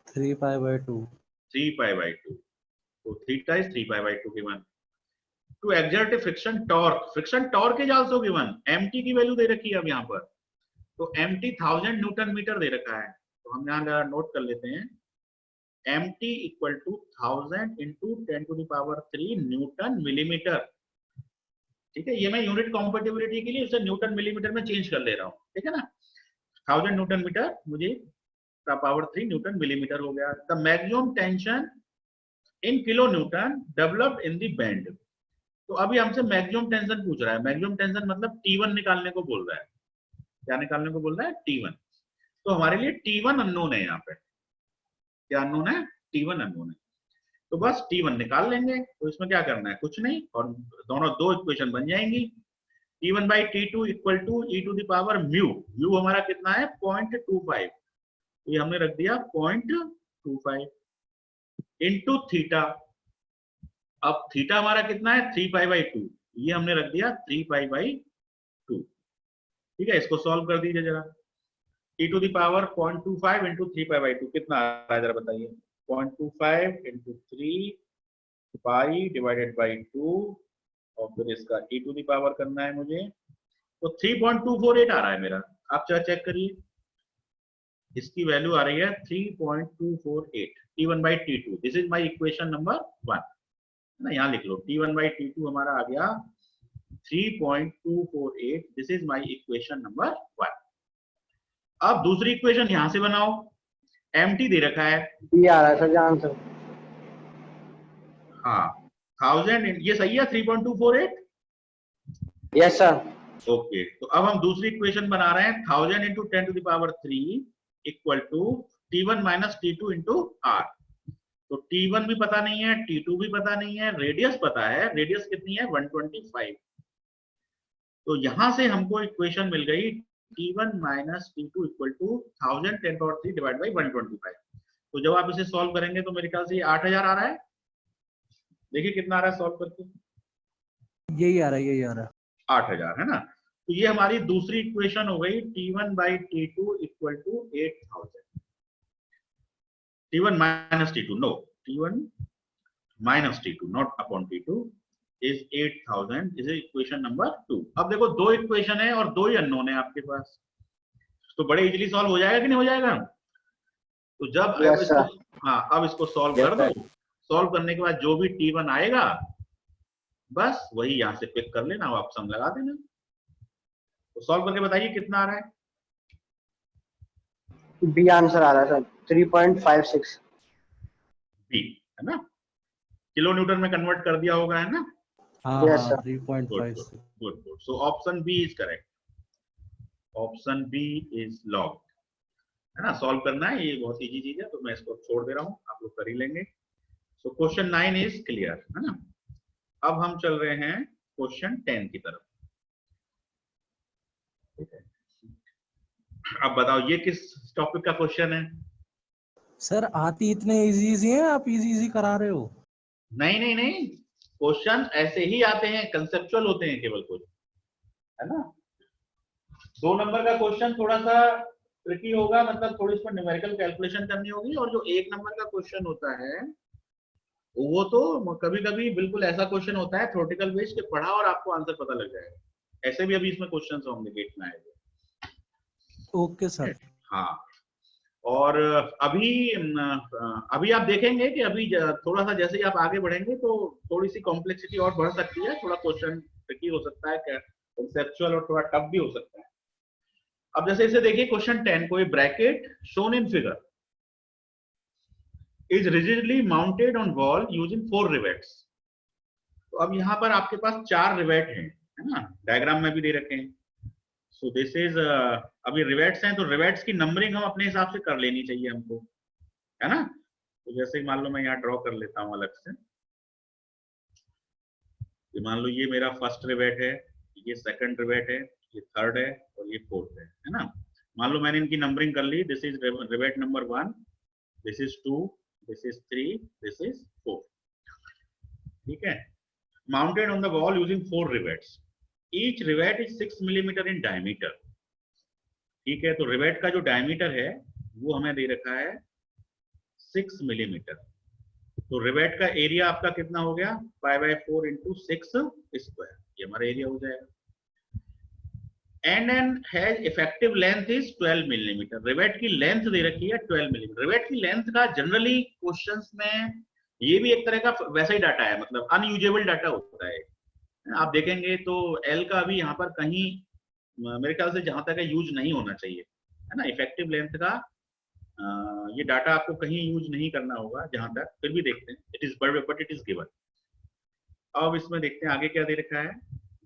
3π/2। 3π/2, तो theta is 3π/2 given. To exert friction torque, friction torque is also given, mt की वैल्यू दे रखी है अब यहाँ पर। तो mt 1000 न्यूटन मीटर दे रखा है, तो हम यहाँ नोट कर लेते हैं, mt equal to 1000 into 10 to the power 3 newton millimeter. ठीक है, ये मैं यूनिट कॉम्पेटिबिलिटी के लिए उसे न्यूटन मिलीमीटर में चेंज कर ले रहा हूँ, ठीक है ना। 1000 न्यूटन मीटर मुझे पावर 3 न्यूटन मिलीमीटर हो गया। The maximum tension in kilo Newton developed in the band. तो अभी हमसे मैक्सिमम टेंशन पूछ रहा है, मैक्सिमम टेंशन मतलब T1 निकालने को बोल रहा है। क्या निकालने को बोल रहा है, T1। तो हमारे लिए T1 अननोन है, यहाँ पे क्या अननोन है, T1 अननोन है। तो बस T1 निकाल लेंगे, तो इसमें क्या करना है, कुछ नहीं, और दोनों दो इक्वेशन बन जाएंगी। T1 by T2 equal to e to the power mu, mu हमारा कितना है 0.25, तो ये हमने रख दिया 0.25 इंटू थीटा। अब थीटा हमारा कितना है 3π/2, ये हमने रख दिया 3π/2। ठीक है, इसको सॉल्व कर दीजिए जरा, e to the power 0.25 into 3π/2 कितना आ रहा है जरा बताइए, 0.25 इंटू 3 डिवाइडेड बाई 2, और फिर इसका e टू द पावर करना है मुझे, तो 3.248 आ रहा है मेरा। आप चाहे चेक करिए, इसकी वैल्यू आ रही है 3.248, T1 by T2, this is my equation number 1, ना, यहाँ लिख लो T1 बाई T2 हमारा आ गया 3.248, this is my equation number 1। अब दूसरी इक्वेशन यहां से बनाओ, mt दे रखा है, ये आ रहा है सर आंसर। हाँ 1000, ये सही है 3.248, यस सर। ओके। तो अब हम दूसरी इक्वेशन बना रहे हैं, 1000 into 10 to the power 3 equal to T1 minus T2 into R. तो T1 भी पता नहीं है, T2 भी पता नहीं है, रेडियस पता है, रेडियस कितनी है 125। तो यहां से हमको इक्वेशन मिल गई T1 minus T2 equal to 1010 divide by 125। तो जब आप इसे सॉल्व करेंगे तो मेरे ख्याल से ये 8000 आ रहा है। देखिए कितना आ रहा है सॉल्व करके, यही आ रहा है, यही आ रहा है। 8000 है ना। तो ये हमारी दूसरी इक्वेशन हो गई T1 by T2 equal to 8000। T1 minus T2, no, T1 minus T2 not upon T2 is 8000 is equation number 2। अब देखो दो इक्वेशन है और दो ही अननोन है आपके पास, तो बड़े इजीली सॉल्व हो जाएगा कि नहीं हो जाएगा। तो जब अब Yes, इसको, sir. हाँ अब इसको सॉल्व Yes, कर दो। सॉल्व करने के बाद जो भी T1 आएगा बस वही यहाँ से पिक कर लेना, आप सम लगा देना। तो सॉल्व करके बताइए कितना आ रहा है। बी आंसर आ रहा है सर, 3.56। बी है ना, किलो न्यूटन में कन्वर्ट कर दिया होगा, है ना। हाँ Yes, हाँ, sir. 3.56। Good good. So option B is correct, option B is locked, है ना। सॉल्व करना है, ये बहुत इजी चीज है, तो मैं इसको छोड़ दे रहा हूँ, आप लोग कर ही लेंगे। सो क्वेश्चन 9 इज क्लियर, है ना। अब हम चल रहे हैं क्वेश्चन 10 की तरफ। अब बताओ ये किस टॉपिक का क्वेश्चन है। सर आती इतने इजी इजी हैं, आप इजी इजी करा रहे हो। नहीं नहीं नहीं, क्वेश्चन ऐसे ही आते हैं, कंसेप्चुअल होते हैं केवल कुछ, है ना। 2 नंबर का क्वेश्चन थोड़ा सा ट्रिकी होगा, मतलब थोड़ी इसमें न्यूमेरिकल कैलकुलेशन करनी होगी, और जो 1 नंबर का क्वेश्चन होता है वो तो कभी कभी बिल्कुल ऐसा क्वेश्चन होता है थ्योरेटिकल बेस के, पढ़ा और आपको आंसर पता लग जाएगा। ऐसे भी अभी इसमें क्वेश्चंस होंगे गेट में आएंगे। Okay sir. हाँ, और अभी आप देखेंगे कि अभी थोड़ा सा जैसे ही आप आगे बढ़ेंगे तो थोड़ी सी कॉम्प्लेक्सिटी और बढ़ सकती है, थोड़ा क्वेश्चन ट्रिकी हो सकता है, कंसेप्चुअल और थोड़ा टफ भी हो सकता है। अब जैसे इसे देखिए क्वेश्चन 10, कोई bracket shown in figure is rigidly mounted on wall using 4 rivets. तो अब यहाँ पर आपके पास 4 रिवेट हैं, है ना, डायग्राम में भी दे रखे हैं। सो दिस इज, अभी रिवेट्स हैं तो रिवेट्स की नंबरिंग हम अपने हिसाब से कर लेनी चाहिए हमको, है ना। तो जैसे मान लो मैं यहाँ ड्रॉ कर लेता हूँ अलग से, मान लो ये मेरा फर्स्ट रिवेट है, ये सेकंड रिवेट है, ये थर्ड है और ये फोर्थ है ना। मान लो मैंने इनकी नंबरिंग कर ली, this is rivet number 1, this is 2, this is 3, this is 4, ठीक है। Mounted on the wall using 4 rivets, each rivet is 6 millimetre in diameter, ठीक है। तो रिवेट का जो डायमीटर है वो हमें दे रखा है 6 मिलीमीटर। तो रिवेट का एरिया आपका कितना हो गया, 5/4 इंटू 6 स्क्वायर, ये हमारा एरिया हो जाएगा। And has effective length is 12 millimetre, rivet की लेंथ दे रखी है 12 मिलीमीटर। रिवेट की लेंथ का जनरली क्वेश्चंस में ये भी एक तरह का वैसा ही डाटा है, मतलब अनयूजेबल डाटा होता है। आप देखेंगे तो एल का भी यहाँ पर कहीं मेरे ख्याल से जहां तक है यूज नहीं होना चाहिए, है ना। इफेक्टिव लेंथ का ये डाटा आपको कहीं यूज नहीं करना होगा जहां तक, फिर भी देखते हैं, it is but it is given. अब इसमें देखते हैं आगे क्या दे रखा है,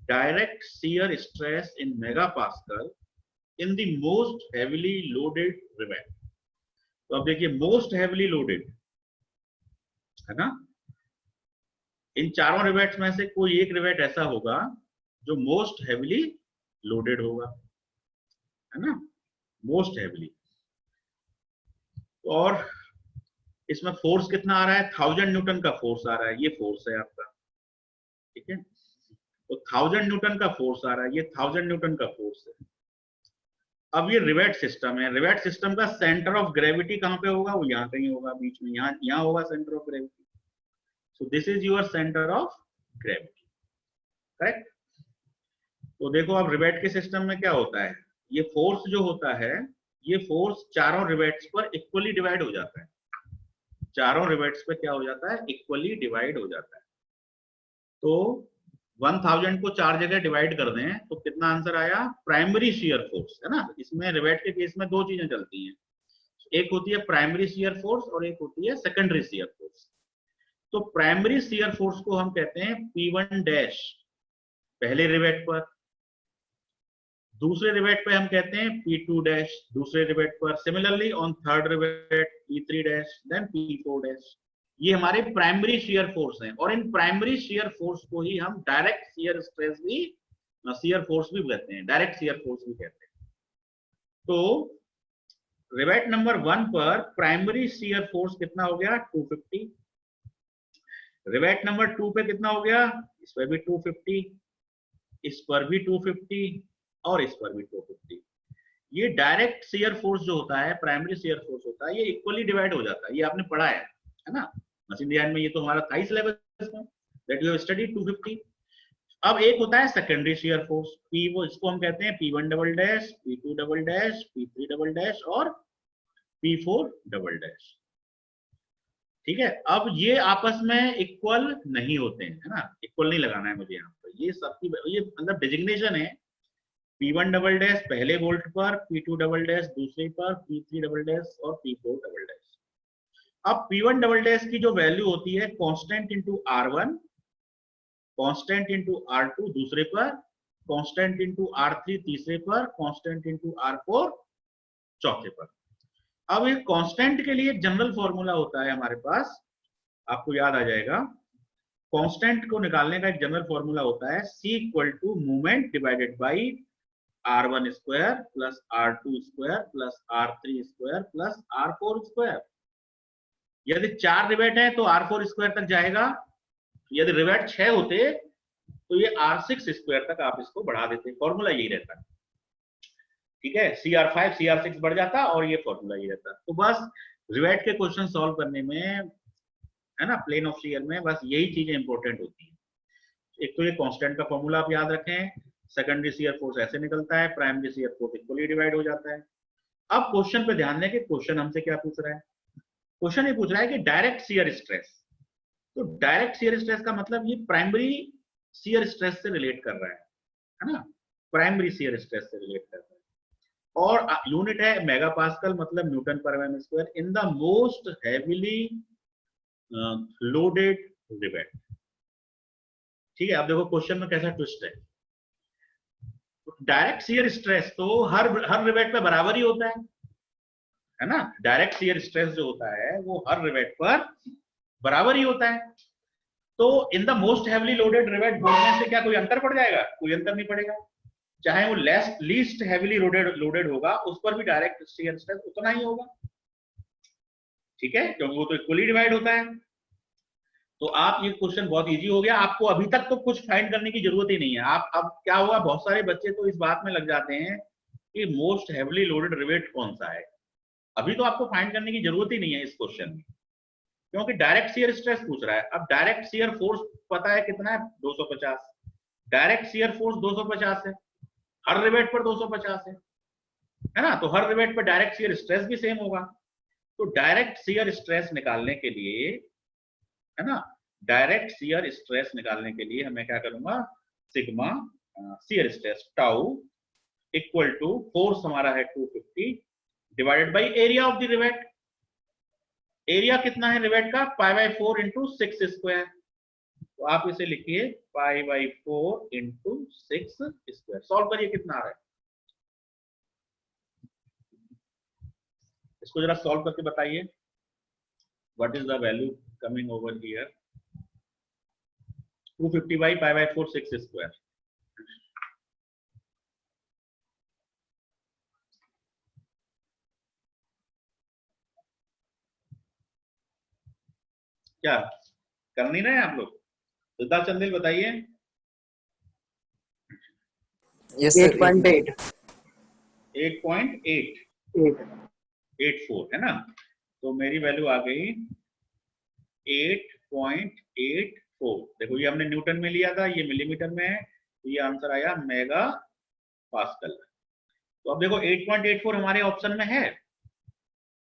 direct shear stress in megapascal in the most heavily loaded rivet. तो अब देखिए मोस्ट हेवीली लोडेड, है ना, इन चारों रिवेट्स में से कोई एक रिवेट ऐसा होगा जो मोस्ट हेवीली लोडेड होगा, है ना, मोस्ट हेवीली। और इसमें फोर्स कितना आ रहा है, 1000 न्यूटन का फोर्स आ रहा है, ये फोर्स है आपका, ठीक है। तो 1000 न्यूटन का फोर्स आ रहा है, ये 1000 न्यूटन का फोर्स है। अब ये रिवेट सिस्टम है, रिवेट सिस्टम का सेंटर ऑफ ग्रेविटी कहां पे होगा, वो यहाँ कहीं होगा, बीच में यहाँ होगा centre of gravity. So this is your centre of gravity, correct. तो देखो अब रिवेट के सिस्टम में क्या होता है, ये फोर्स जो होता है, ये फोर्स चारों रिवेट्स पर इक्वली डिवाइड हो जाता है, चारों रिवेट्स पे क्या हो जाता है, इक्वली डिवाइड हो जाता है। तो 1000 को 4 जगह डिवाइड कर दें तो कितना आंसर आया, प्राइमरी शियर फोर्स, है ना। इसमें रिवेट के केस में 2 चीजें चलती हैं, एक होती है प्राइमरी शियर फोर्स और एक होती है सेकेंडरी शियर फोर्स। तो प्राइमरी शियर फोर्स को हम कहते हैं P1 डैश पहले रिवेट पर, दूसरे रिवेट पे हम कहते हैं P2 डैश दूसरे रिवेट पर, similarly on third rivet P3 dash then P4 dash. ये हमारे प्राइमरी शियर फोर्स हैं, और इन प्राइमरी शियर फोर्स को ही हम डायरेक्ट शियर स्ट्रेस भी शियर फोर्स भी कहते हैं, डायरेक्ट शियर फोर्स भी कहते हैं। तो रिवेट नंबर 1 पर प्राइमरी शियर फोर्स कितना हो गया 250। रिवेट नंबर 2 पे कितना हो गया, इस पर भी 250, इस पर भी 250 और इस पर भी 250। ये डायरेक्ट शियर फोर्स जो होता है, प्राइमरी शियर फोर्स होता है, ये इक्वली डिवाइड हो जाता है। ये आपने पढ़ा है ना मशीन डिजाइन में, ये तो हमारा था ही सिलेबस में, दैट यू हैव स्टडीड 250। अब एक होता है सेकेंडरी शियर फोर्स, पी, वो इसको हम कहते हैं P1 double dash, P2 double dash, P3 double dash और P4 डबल डैश। ठीक है, अब ये आपस में इक्वल नहीं होते हैं, है ना, इक्वल नहीं लगाना है मुझे यहाँ पर, ये सबकी ये मतलब डिजिग्नेशन है। P1 डबल डैश पहले वोल्ट पर, P2 डबल डैश दूसरे पर, P3 डबल डैश और P4 डबल डैश। अब P1 डबल डैश की जो वैल्यू होती है constant into R1, constant into R2 दूसरे पर, कांस्टेंट इंटू R3 तीसरे पर, कांस्टेंट इंटू R4 चौथे पर। अब ये कांस्टेंट के लिए एक जनरल फॉर्मूला होता है हमारे पास, आपको याद आ जाएगा। कांस्टेंट को निकालने का एक जनरल फॉर्मूला होता है C equal to movement divided by R1 square plus R2 square plus R3 square plus R4 square. यदि 4 रिवेट है तो R4 स्क्वायर तक जाएगा, यदि रिवेट 6 होते तो ये R6 स्क्वायर तक आप इसको बढ़ा देते। फॉर्मूला यही रहता है, ठीक है, CR5 CR6 बढ़ जाता और ये फॉर्मूला यही रहता। तो बस रिवेट के क्वेश्चन सॉल्व करने में, है ना, प्लेन ऑफ शियर में बस यही चीजें इंपॉर्टेंट होती है। एक तो ये कांस्टेंट का फॉर्मूला आप याद रखें, सेकेंडरी शियर फोर्स ऐसे निकलता है, primary shear force equally divide हो जाता है। अब क्वेश्चन पे ध्यान दें कि क्वेश्चन हमसे क्या पूछ रहा है। क्वेश्चन ये पूछ रहा है कि डायरेक्ट शियर स्ट्रेस, तो डायरेक्ट शियर स्ट्रेस का मतलब ये प्राइमरी शियर स्ट्रेस से रिलेट कर रहा है ना, प्राइमरी शियर स्ट्रेस से रिलेट कर रहा है। और यूनिट है मेगा पास्कल, मतलब न्यूटन पर mm square in the most heavily loaded rivet. ठीक है, अब देखो क्वेश्चन में कैसा ट्विस्ट है। डायरेक्ट शियर स्ट्रेस तो हर रिवेट पे बराबर ही होता है ना, डायरेक्ट शियर स्ट्रेस जो होता है वो हर रिवेट पर बराबर ही होता है। तो in the most heavily loaded rivet बोलने से क्या कोई अंतर पड़ जाएगा? कोई अंतर नहीं पड़ेगा, चाहे वो लीस्ट हैवीली लोडेड होगा उस पर भी डायरेक्ट शियर स्ट्रेस उतना ही होगा। ठीक है, क्योंकि वो तो इक्वली डिवाइड होता है। तो आप, ये क्वेश्चन बहुत इजी हो गया, आपको अभी तक तो कुछ फाइंड करने की जरूरत ही नहीं है। आप, अब क्या हुआ, बहुत सारे बच्चे तो इस बात में लग जाते हैं कि मोस्ट हैवीली लोडेड रिवेट कौन सा है। अभी तो आपको फाइंड करने की जरूरत ही नहीं है इस क्वेश्चन में, क्योंकि डायरेक्ट शियर स्ट्रेस पूछ रहा है। अब डायरेक्ट शियर फोर्स पता है कितना है, 250। डायरेक्ट शियर फोर्स 250 है, हर रिवेट पर 250 है ना, तो हर रिवेट पर डायरेक्ट शियर स्ट्रेस भी सेम होगा। तो डायरेक्ट शियर स्ट्रेस निकालने के लिए, है ना, डायरेक्ट शियर स्ट्रेस निकालने के लिए हमें क्या करूंगा, sigma shear stress tau equal to force हमारा है 250 divided by area of the rivet. Area कितना है रिवेट का, π/4 इंटू 6 स्क्वायर। तो आप इसे लिखिए π/4 इंटू 6 स्क्वायर। सॉल्व करिए कितना आ रहा है, इसको जरा सॉल्व करके बताइए, what is the value coming over here. 250 by π/4 6 square, क्या कर नहीं रहे आप लोग? सिद्धार्थ चंदेल बताइए। यस सर, 8.8 8.884 है ना, तो मेरी वैल्यू आ गई 8.84। देखो ये हमने न्यूटन में लिया था, ये मिलीमीटर में है, तो ये आंसर आया मेगा पास्कल। तो अब देखो 8.84 हमारे ऑप्शन में है,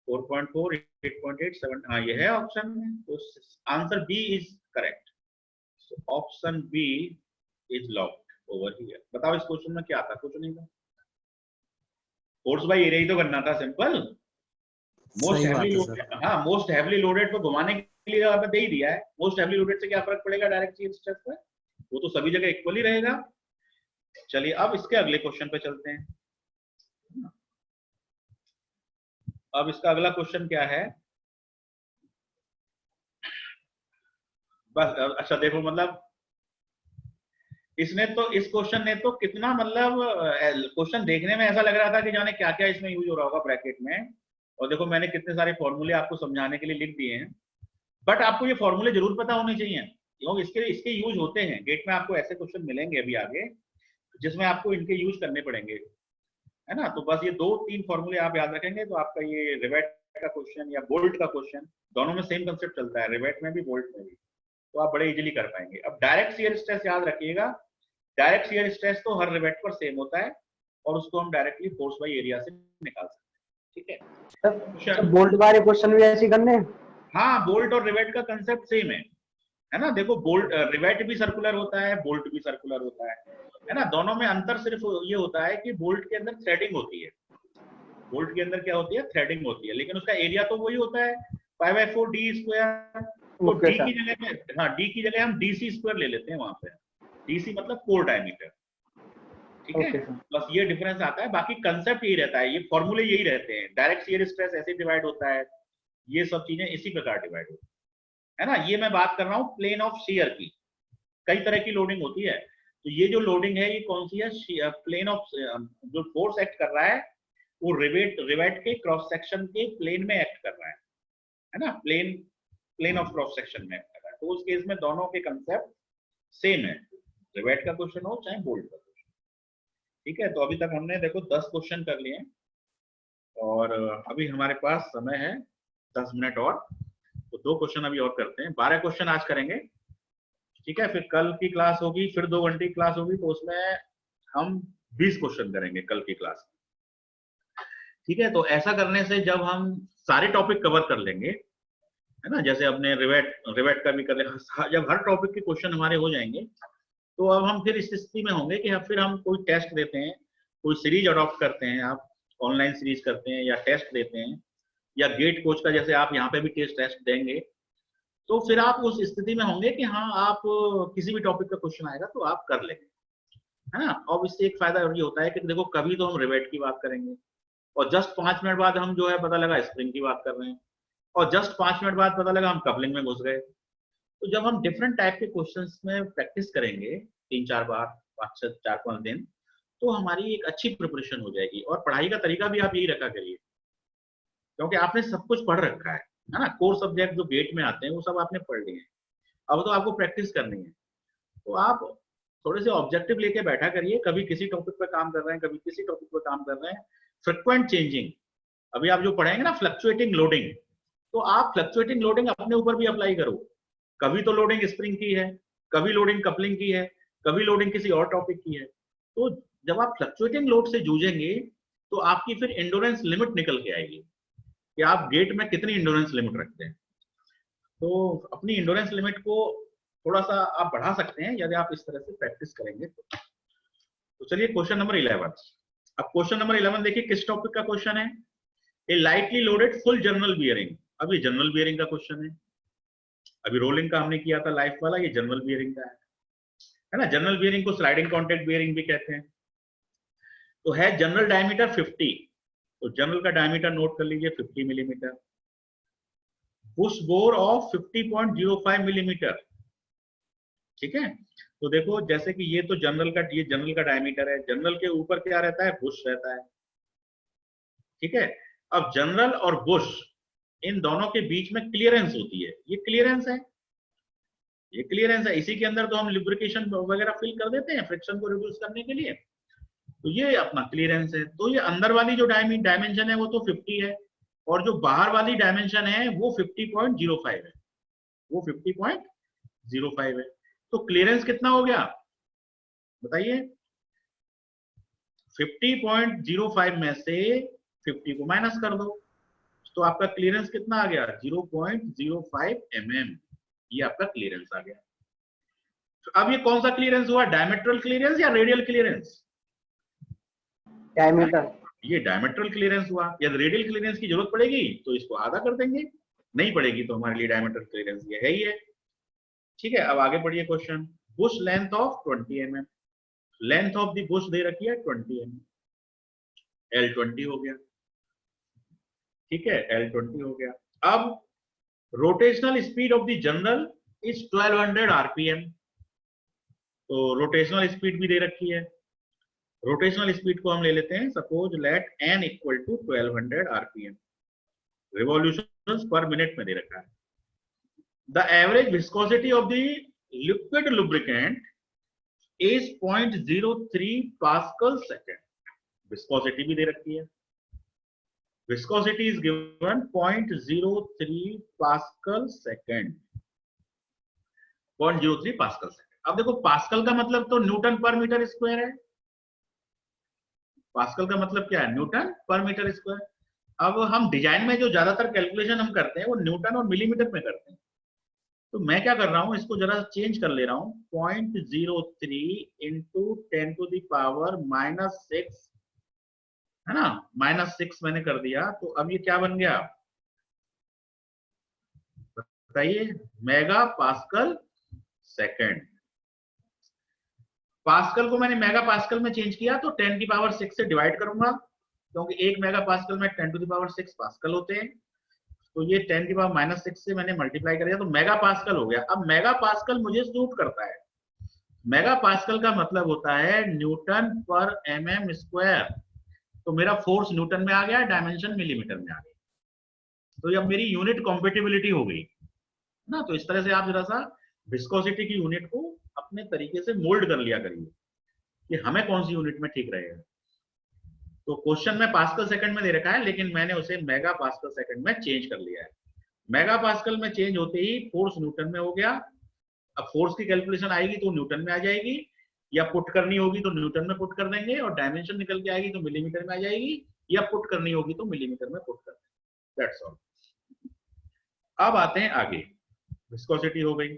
4.4 8.87, हाँ ये है ऑप्शन में, तो answer B is correct. Option B is locked over here. बताओ इस क्वेश्चन में क्या था? कुछ नहीं था, फोर्स बाय एरिया ही तो करना था, सिंपल। मोस्ट हैवीली लोडेड, हाँ मोस्ट हैवीली लोडेड तो घुमाने के लिए आपने दे ही दिया है, मोस्ट हैवीली लोडेड से क्या फर्क पड़ेगा डायरेक्ट शियर स्ट्रेस पर, वो तो सभी जगह इक्वल ही रहेगा। चलिए अब इसके अगले क्वेश्चन पे चलते हैं। अब इसका अगला क्वेश्चन क्या है, बस अच्छा देखो, मतलब इसने तो इस क्वेश्चन ने तो कितना मतलब क्वेश्चन देखने में ऐसा लग रहा था कि जाने क्या क्या इसमें यूज हो रहा होगा ब्रैकेट में। और देखो मैंने कितने सारे फॉर्मूले आपको समझाने के लिए लिख दिए हैं, बट आपको ये फॉर्मूले जरूर पता होने चाहिए क्योंकि इसके इसके यूज होते हैं। गेट में आपको ऐसे क्वेश्चन मिलेंगे अभी आगे जिसमें आपको इनके यूज करने पड़ेंगे, है ना। तो बस ये 2-3 फॉर्मूले आप याद रखेंगे तो आपका ये रिवेट का क्वेश्चन या बोल्ट का क्वेश्चन, दोनों में सेम कंसेप्ट चलता है, रिवेट में भी बोल्ट में भी, तो आप बड़े इजीली कर पाएंगे। अब डायरेक्ट शियर स्ट्रेस याद रखिएगा, डायरेक्ट शियर स्ट्रेस तो हर रिवेट पर सेम होता है और उसको हम डायरेक्टली फोर्स बाय एरिया से निकाल सकते हैं, ठीक है। बोल्ट वाले क्वेश्चन भी ऐसे करने हैं? हाँ, बोल्ट और रिवेट का कंसेप्ट सेम है ना। देखो बोल्ट रिवेट भी सर्कुलर होता है, बोल्ट भी सर्कुलर होता है ना। दोनों में अंतर सिर्फ ये होता है कि बोल्ट के अंदर थ्रेडिंग होती है, बोल्ट के अंदर क्या होती है, थ्रेडिंग होती है, लेकिन उसका एरिया तो वही होता है π/4 d स्क्वायर। तो डी की जगह में, हाँ डी की जगह हम dc स्क्वायर ले लेते हैं वहां पे, dc मतलब कोर डायमीटर, ठीक है। बस ये डिफरेंस आता है, बाकी कंसेप्ट यही रहता है, ये फॉर्मूले यही रहते हैं। डायरेक्ट शियर स्ट्रेस ऐसे डिवाइड होता है, ये सब चीजें इसी प्रकार डिवाइड होती है ना। ये मैं बात कर रहा हूँ प्लेन ऑफ शियर की, कई तरह की लोडिंग होती है। तो ये जो लोडिंग है ये कौन सी है, प्लेन ऑफ, जो फोर्स एक्ट कर रहा है वो रिवेट के क्रॉस सेक्शन के प्लेन में एक्ट कर रहा है ना, प्लेन ऑफ क्रॉस सेक्शन में एक्ट कर रहा है। तो उस केस में दोनों के कंसेप्ट सेम है, रिवेट का क्वेश्चन हो चाहे बोल्ट का क्वेश्चन, ठीक है। तो अभी तक हमने देखो 10 क्वेश्चन कर लिए और अभी हमारे पास समय है 10 मिनट और, तो 2 क्वेश्चन अभी और करते हैं। 12 क्वेश्चन आज करेंगे, ठीक है। फिर कल की क्लास होगी, फिर 2 घंटे की क्लास होगी, तो उसमें हम 20 क्वेश्चन करेंगे कल की क्लास, ठीक है। तो ऐसा करने से जब हम सारे टॉपिक कवर कर लेंगे, है ना, जैसे अपने रिवेट का भी कर लेंगे, जब हर टॉपिक के क्वेश्चन हमारे हो जाएंगे तो अब हम फिर इस स्थिति में होंगे कि फिर हम कोई टेस्ट देते हैं, कोई सीरीज अडॉप्ट करते हैं, आप ऑनलाइन सीरीज करते हैं या टेस्ट देते हैं, या गेट कोच का जैसे आप यहाँ पे भी टेस्ट देंगे, तो फिर आप उस स्थिति में होंगे कि हाँ आप किसी भी टॉपिक का क्वेश्चन आएगा तो आप कर लेंगे, है ना। और इससे एक फायदा ये होता है कि देखो कभी तो हम रिवेट की बात करेंगे और जस्ट 5 मिनट बाद हम जो है पता लगा स्प्रिंग की बात कर रहे हैं, और जस्ट 5 मिनट बाद पता लगा हम कपलिंग में घुस गए। तो जब हम डिफरेंट टाइप के क्वेश्चंस में प्रैक्टिस करेंगे 3-4 बार, 4-5 दिन, तो हमारी एक अच्छी प्रिपरेशन हो जाएगी। और पढ़ाई का तरीका भी आप यही रखा करिए, क्योंकि आपने सब कुछ पढ़ रखा है ना। कोर सब्जेक्ट जो गेट में आते हैं वो सब आपने पढ़ लिए हैं, अब तो आपको प्रैक्टिस करनी है। तो आप थोड़े से ऑब्जेक्टिव लेके बैठा करिए, कभी किसी टॉपिक पर काम कर रहे हैं, कभी किसी टॉपिक पर काम कर रहे हैं। फ्रिक्वेंट चेंजिंग, अभी आप जो पढ़ेंगे ना फ्लक्चुएटिंग लोडिंग, तो आप फ्लक्चुएटिंग लोडिंग अपने ऊपर भी अप्लाई करो। कभी तो लोडिंग स्प्रिंग की है, कभी लोडिंग कपलिंग की है, कभी लोडिंग किसी और टॉपिक की है। तो जब आप फ्लक्चुएटिंग लोड से जूझेंगे तो आपकी फिर एंडोरेंस लिमिट निकल के आएगी कि आप गेट में कितनी एंडोरेंस लिमिट रखते हैं। तो अपनी एंडोरेंस लिमिट को थोड़ा सा आप बढ़ा सकते हैं यदि आप इस तरह से प्रैक्टिस करेंगे तो चलिए क्वेश्चन नंबर 11। अब क्वेश्चन नंबर 11 देखिए किस टॉपिक का क्वेश्चन है, a lightly loaded full general bearing. अब ये जनरल बियरिंग का क्वेश्चन है, अभी रोलिंग का हमने किया था लाइफ वाला, ये जनरल बियरिंग का है ना। जनरल बियरिंग को स्लाइडिंग कॉन्टैक्ट बियरिंग भी कहते हैं। तो है जनरल डायमीटर 50, तो जनरल का डायमीटर नोट कर लीजिए 50 millimetre, Bush bore of 50.05 millimetre, ठीक है। तो देखो जैसे कि ये तो जनरल का, ये जनरल का डायमीटर है, जनरल के ऊपर क्या रहता है, बुश रहता है, ठीक है। अब जनरल और बुश इन दोनों के बीच में क्लियरेंस होती है, ये क्लियरेंस है, ये क्लियरेंस है। इसी के अंदर तो हम लुब्रिकेशन वगैरह फिल कर देते हैं फ्रिक्शन को रिड्यूस करने के लिए, तो ये अपना क्लियरेंस है। तो ये अंदर वाली जो डायमेंशन है वो तो 50 है, और जो बाहर वाली डायमेंशन है वो 50.05 है, वो 50.05 है। तो क्लियरेंस कितना हो गया बताइए, 50.05 में से 50 को माइनस कर दो तो आपका क्लियरेंस कितना आ गया, 0.05 mm, ये आपका क्लियरेंस आ गया। तो अब ये कौन सा क्लियरेंस हुआ, डायमेट्रल क्लियरेंस या रेडियल क्लियरेंस, डायमीटर, ये डायमेट्रल क्लियरेंस हुआ। यदि रेडियल क्लियरेंस की जरूरत पड़ेगी तो इसको आधा कर देंगे, नहीं पड़ेगी तो हमारे लिए डायमेट्रल क्लियरेंस ये है ही है, ठीक है। अब आगे बढ़िए question, bush length of 20 mm, length of the bush दे रखी है 20 mm, L20 हो गया, ठीक है, L20 हो गया। अब rotational speed of the general is 1200 RPM, तो रोटेशनल स्पीड भी दे रखी है। रोटेशनल स्पीड को हम ले लेते हैं, suppose let n equal to 1200 RPM, revolutions per minute में दे रखा है। The average viscosity of the liquid lubricant is 0.03 pascal second. Viscosity भी दे रखी है, viscosity is given 0.03 pascal second, 0.03 pascal second. अब देखो पास्कल का मतलब तो न्यूटन पर मीटर स्क्वायर है, पास्कल का मतलब क्या है, न्यूटन पर मीटर स्क्वायर। अब हम डिजाइन में जो ज्यादातर कैलकुलेशन हम करते हैं वो न्यूटन और मिलीमीटर में करते हैं, तो मैं क्या कर रहा हूं, इसको जरा चेंज कर ले रहा हूं, 0.03 इंटू 10 टू द पावर -6, है ना, -6 मैंने कर दिया। तो अब ये क्या बन गया बताइए, मेगा पास्कल सेकेंड। पास्कल को मैंने मेगा पास्कल में चेंज किया तो 10 की पावर 6 से डिवाइड करूंगा, क्योंकि 1 मेगा पास्कल में 10 टू द पावर 6 पास्कल होते हैं। तो ये 10 की पावर -6 से मैंने मल्टीप्लाई कर दिया तो मेगा पास्कल हो गया। अब मेगा पास्कल मुझे सूट करता है, मेगा पास्कल का मतलब होता है न्यूटन पर mm स्क्वायर। तो मेरा फोर्स न्यूटन में आ गया, डायमेंशन मिलीमीटर में आ गया, तो अब मेरी यूनिट कॉम्पेटिबिलिटी हो गई ना। तो इस तरह से आप जरा सा विस्कोसिटी की यूनिट को अपने तरीके से मोल्ड कर लिया करिए कि हमें कौन सी यूनिट में ठीक रहेगा। तो क्वेश्चन में पास्कल सेकंड में दे रखा है, लेकिन मैंने उसे मेगा पास्कल सेकंड में चेंज कर लिया है। मेगा पास्कल में चेंज होते ही फोर्स न्यूटन में हो गया। अब फोर्स की कैलकुलेशन आएगी तो न्यूटन में आ जाएगी, या पुट करनी होगी तो न्यूटन में पुट कर देंगे, और डायमेंशन निकल के आएगी तो मिलीमीटर में आ जाएगी, या पुट करनी होगी तो मिलीमीटर में पुट कर देंगे। That's all. अब आते हैं आगे, विस्कोसिटी हो गई।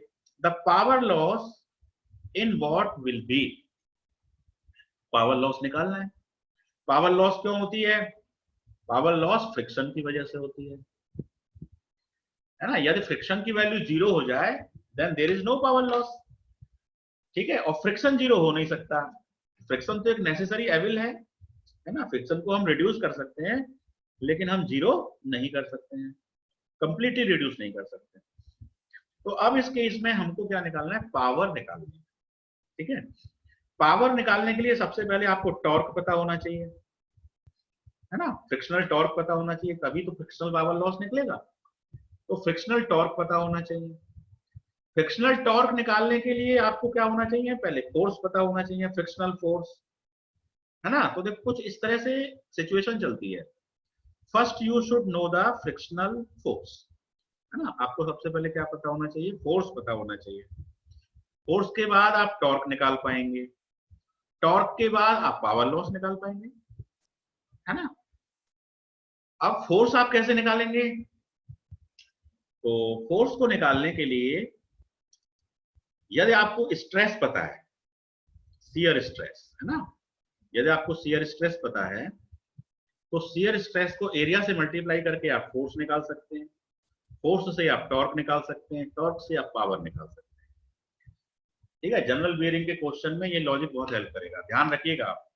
The power loss in what will be, power loss निकालना है। पावर लॉस क्यों होती है, पावर लॉस फ्रिक्शन की वजह से होती है ना। यदि फ्रिक्शन की वैल्यू 0 हो जाए then there is no power loss, ठीक है। और फ्रिक्शन 0 हो नहीं सकता, फ्रिक्शन तो एक नेसेसरी एविल है ना। फ्रिक्शन को हम रिड्यूस कर सकते हैं, लेकिन हम 0 नहीं कर सकते हैं, कंप्लीटली रिड्यूस नहीं कर सकते। तो अब इस केस में हमको क्या निकालना है, पावर निकालनी है, ठीक है। पावर निकालने के लिए सबसे पहले आपको टॉर्क पता होना चाहिए, है ना, फ्रिक्शनल टॉर्क पता होना चाहिए, तभी तो फ्रिक्शनल पावर लॉस निकलेगा। तो फ्रिक्शनल टॉर्क पता होना चाहिए। फ्रिक्शनल टॉर्क निकालने के लिए आपको क्या होना चाहिए, पहले फोर्स पता होना चाहिए, फ्रिक्शनल फोर्स, है ना। तो देखो कुछ इस तरह से सिचुएशन चलती है। First you should know the frictional force, है ना। आपको सबसे पहले क्या पता होना चाहिए, फोर्स पता होना चाहिए। फोर्स के बाद आप टॉर्क निकाल पाएंगे, टॉर्क के बाद आप पावर लॉस निकाल पाएंगे, है ना। अब फोर्स आप कैसे निकालेंगे, तो फोर्स को निकालने के लिए यदि आपको स्ट्रेस पता है, शियर स्ट्रेस, है ना, यदि आपको शियर स्ट्रेस पता है तो शियर स्ट्रेस को एरिया से मल्टीप्लाई करके आप फोर्स निकाल सकते हैं, फोर्स से आप टॉर्क निकाल सकते हैं, टॉर्क से आप पावर निकाल सकते हैं, ठीक है। जनरल बियरिंग के क्वेश्चन में ये लॉजिक बहुत हेल्प करेगा, ध्यान रखिएगा आप,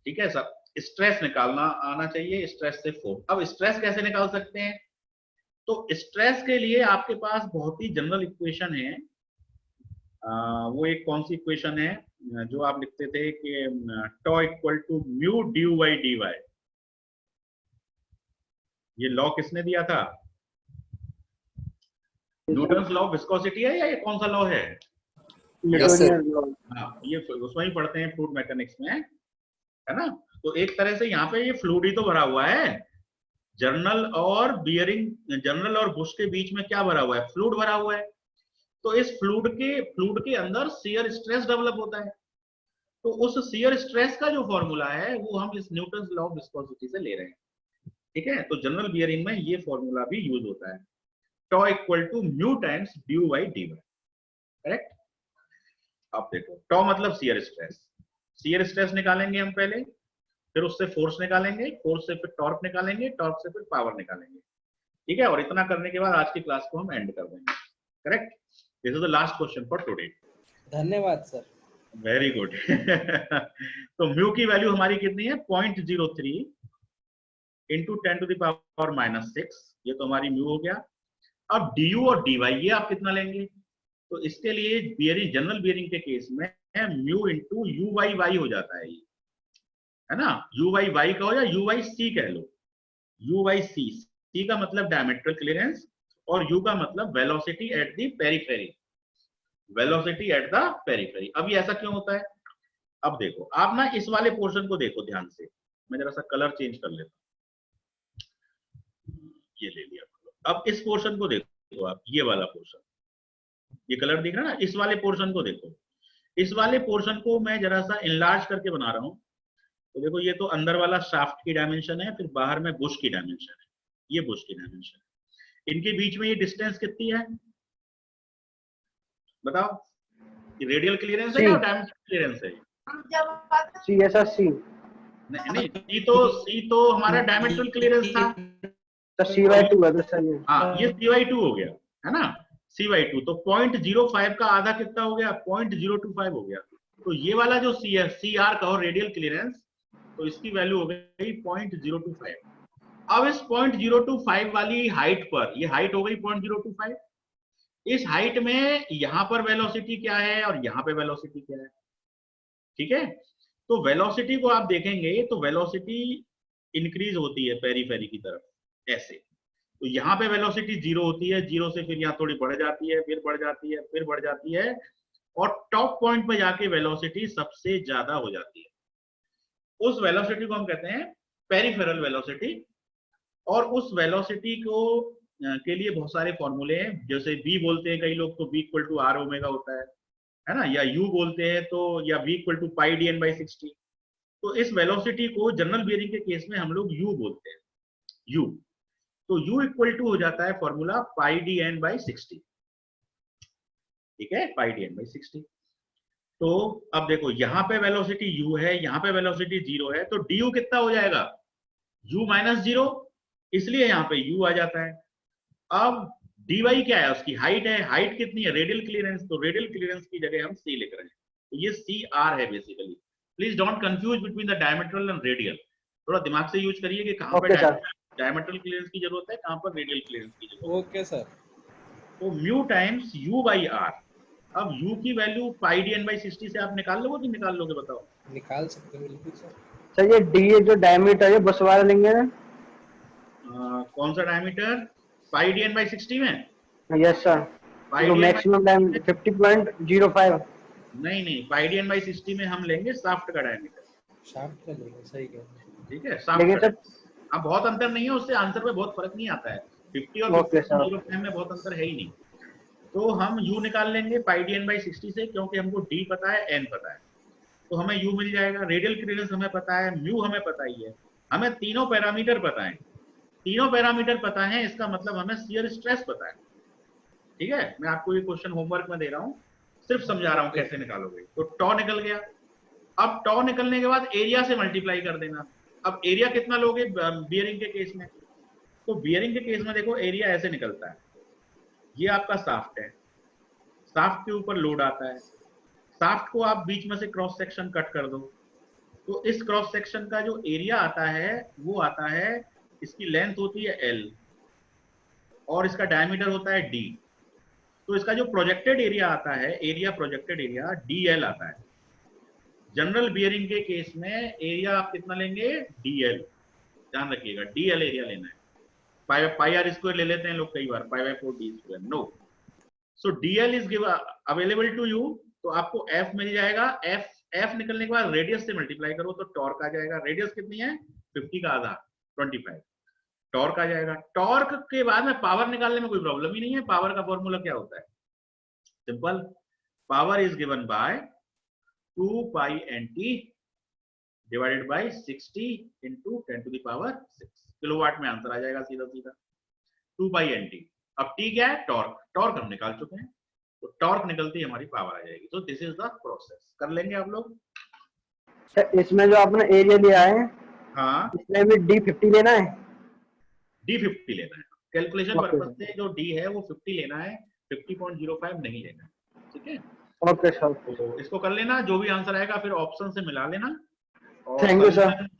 ठीक है। सब स्ट्रेस निकालना आना चाहिए, स्ट्रेस से फोर्स। अब स्ट्रेस कैसे निकाल सकते हैं, तो स्ट्रेस के लिए आपके पास बहुत ही जनरल इक्वेशन है। वो एक कौन सी इक्वेशन है जो आप लिखते थे कि tau equal to mu du by D Y, ये लॉ किसने दिया था, न्यूटन्स लॉ ऑफ विस्कोसिटी है या ये कौन सा लॉ है, हाँ ये उसमें ही पढ़ते हैं फ्लूइड मैकेनिक्स में, है ना। तो एक तरह से यहाँ पे ये फ्लूइड ही तो भरा हुआ है, जर्नल और बियरिंग, जर्नल और बुश के बीच में क्या भरा हुआ है, फ्लूइड भरा हुआ है। तो इस फ्लूइड के अंदर शियर स्ट्रेस डेवलप होता है। तो उस शियर स्ट्रेस का जो फॉर्मूला है वो हम इस न्यूटन्स लॉ ऑफ विस्कोसिटी से ले रहे हैं, ठीक है। तो जनरल बियरिंग में ये फॉर्मूला भी यूज होता है, tau equal to mu times du by D Y, correct. अब देखो टॉ मतलब शियर स्ट्रेस, शियर स्ट्रेस निकालेंगे हम पहले, फिर उससे फोर्स निकालेंगे, फोर्स से फिर टॉर्क निकालेंगे, टॉर्क से फिर पावर निकालेंगे, ठीक है। और इतना करने के बाद आज की क्लास को हम एंड कर देंगे, correct. This is the last question for today. धन्यवाद सर। Very good. तो म्यू की वैल्यू हमारी कितनी है, 0.03 इंटू 10 टू द पावर -6, ये तो हमारी म्यू हो गया। अब डी यू और डी वाई ये आप कितना लेंगे, तो इसके लिए बियरिंग, जनरल बियरिंग के केस में mu into U Y Y हो जाता है, ये है ना, यू वाई वाई का हो या यू वाई सी कह लो, यू वाई सी, सी का मतलब डायमेट्रल क्लियरेंस और यू का मतलब velocity at the periphery, velocity at the periphery. अब ये ऐसा क्यों होता है? अब देखो आप ना इस वाले पोर्शन को देखो ध्यान से, मैं जरा सा कलर चेंज कर लेता हूं, ये ले लिया। अब इस पोर्शन को देखो आप, ये वाला पोर्शन, ये कलर दिख रहा है ना, इस वाले पोर्शन को देखो, इस वाले पोर्शन को मैं जरा सा इनलार्ज करके बना रहा हूं। तो देखो ये तो अंदर वाला शाफ्ट की डायमेंशन है, फिर बाहर में बुश की डायमेंशन है, ये बुश की डायमेंशन है। इनके बीच में ये डिस्टेंस कितनी है बताओ? रेडियल क्लियरेंस है या डायमेंशनल क्लियरेंस है? सी ऐसा सी, नहीं नहीं, सी तो हमारा डायमेंशनल क्लियरेंस था, तो CY2 है, तो सही है। हाँ ये CY2 हो गया है ना, CY2 तो 0.05 का आधा कितना हो गया? 0.025 हो गया। तो ये वाला जो सी है, CR कहो रेडियल क्लियरेंस, तो इसकी वैल्यू हो गई 0.025। अब इस 0.025 वाली हाइट पर, ये हाइट हो गई 0.025, इस हाइट में यहां पर वेलोसिटी क्या है और यहां पे वेलोसिटी क्या है, ठीक है? तो वेलोसिटी को आप देखेंगे तो वेलोसिटी इंक्रीज होती है पेरीफेरी की तरफ ऐसे, तो यहाँ पे वेलोसिटी 0 होती है, 0 से फिर यहाँ थोड़ी बढ़ जाती है, फिर बढ़ जाती है, फिर बढ़ जाती है, और टॉप पॉइंट पे जाके वेलोसिटी सबसे ज्यादा हो जाती है। उस वेलोसिटी को हम कहते हैं पेरिफेरल वेलोसिटी, और उस वेलोसिटी को के लिए बहुत सारे फॉर्मूले हैं, जैसे v बोलते हैं कई लोग तो v equal to R omega होता है ना, या u बोलते हैं तो, या v equal to pi dn/60। तो इस वेलोसिटी को जनरल बियरिंग के केस में हम लोग u बोलते हैं, u, तो u इक्वल टू हो जाता है फॉर्मूला पाई dn/60, ठीक है, पाई dn/60। तो अब देखो यहाँ पे वेलोसिटी u है, यहाँ पे वेलोसिटी 0 है, तो du कितना हो जाएगा? u माइनस 0, इसलिए यहाँ पे u आ जाता है। अब dy क्या है? उसकी हाइट है, हाइट कितनी है? रेडियल क्लियरेंस, तो रेडियल क्लियरेंस की जगह हम c लिख रहे हैं, तो ये CR है basically. Please don't confuse between the diametral and radial, थोड़ा दिमाग से यूज करिए कि कहां पे डायमेट्रल क्लियरेंस की जरूरत है, कहां पर रेडियल क्लियरेंस की जरूरत है। Okay sir. तो mu times u by r, अब u की वैल्यू पाई dn/60 से आप निकाल लोगे कि निकाल लोगे बताओ? निकाल सकते हैं बिल्कुल सर। सर ये डी जो डायमीटर है बस वाला लेंगे ना? कौन सा डायमीटर? पाई dn/60 में? यस सर, तो मैक्सिमम टाइम 50.05। नहीं नहीं, पाई dn/60 में हम लेंगे शाफ्ट का डायमीटर, शाफ्ट का लेंगे, सही कह रहे हैं। ठीक है, शाफ्ट लेकिन का। सर अब बहुत अंतर नहीं है, उससे आंसर पे बहुत फर्क नहीं आता है, 50 और ओके सर, 50.05 में बहुत अंतर है ही नहीं। तो हम u निकाल लेंगे पाई dn/60 से, क्योंकि हमको d पता है, n पता है, तो हमें u मिल जाएगा। रेडियल क्लियरेंस हमें पता है, म्यू हमें पता ही है, हमें तीनों पैरामीटर पता है, तीनों पैरामीटर पता है, इसका मतलब हमें शियर स्ट्रेस पता है, ठीक है? मैं आपको ये क्वेश्चन होमवर्क में दे रहा हूँ, सिर्फ समझा रहा हूँ कैसे निकालोगे। तो टॉ निकल गया, अब टॉ निकलने के बाद एरिया से मल्टीप्लाई कर देना। अब एरिया कितना लोगे बियरिंग के केस में? तो बियरिंग के केस में देखो एरिया ऐसे निकलता है, ये आपका शाफ्ट है, शाफ्ट के ऊपर लोड आता है, शाफ्ट को आप बीच में से क्रॉस सेक्शन कट कर दो, तो इस क्रॉस सेक्शन का जो एरिया आता है वो आता है, इसकी लेंथ होती है L और इसका डायमीटर होता है D, तो इसका जो प्रोजेक्टेड एरिया आता है, एरिया प्रोजेक्टेड एरिया DL आता है। जनरल बियरिंग के केस में एरिया आप कितना लेंगे? DL, ध्यान रखिएगा DL एरिया लेना है। पाई आर स्क्वायर ले लेते हैं लोग कई बार, pi by 4 d square, no. So DL is available to you, तो आपको F मिल जाएगा। F निकलने के बाद रेडियस से मल्टीप्लाई करो तो टॉर्क आ जाएगा। रेडियस कितनी है? 50 का आधा 25, टॉर्क आ जाएगा। टॉर्क के बाद में पावर निकालने में कोई प्रॉब्लम ही नहीं है। पावर का फॉर्मूला क्या होता है? Simple, power is given by 2 pi nt divided by 60 into 10 to the power 6 kilowatt में आंसर आ जाएगा सीधा सीधा, 2 पाई nt। अब t क्या है? टॉर्क, टॉर्क हम निकाल चुके हैं, तो टॉर्क निकलती हमारी पावर आ जाएगी। तो दिस इज द प्रोसेस, कर लेंगे आप लोग। सर इसमें जो आपने एरिया लिया है, हाँ, इसमें भी D50 लेना है? D50 लेना है, कैलकुलेशन ओके पर्पस से जो D है वो 50 लेना है, 50.05 नहीं लेना है, ठीक है? ओके सर, तो इसको कर लेना, जो भी आंसर आएगा फिर ऑप्शन से मिला लेना। और थैंक यू सर। solution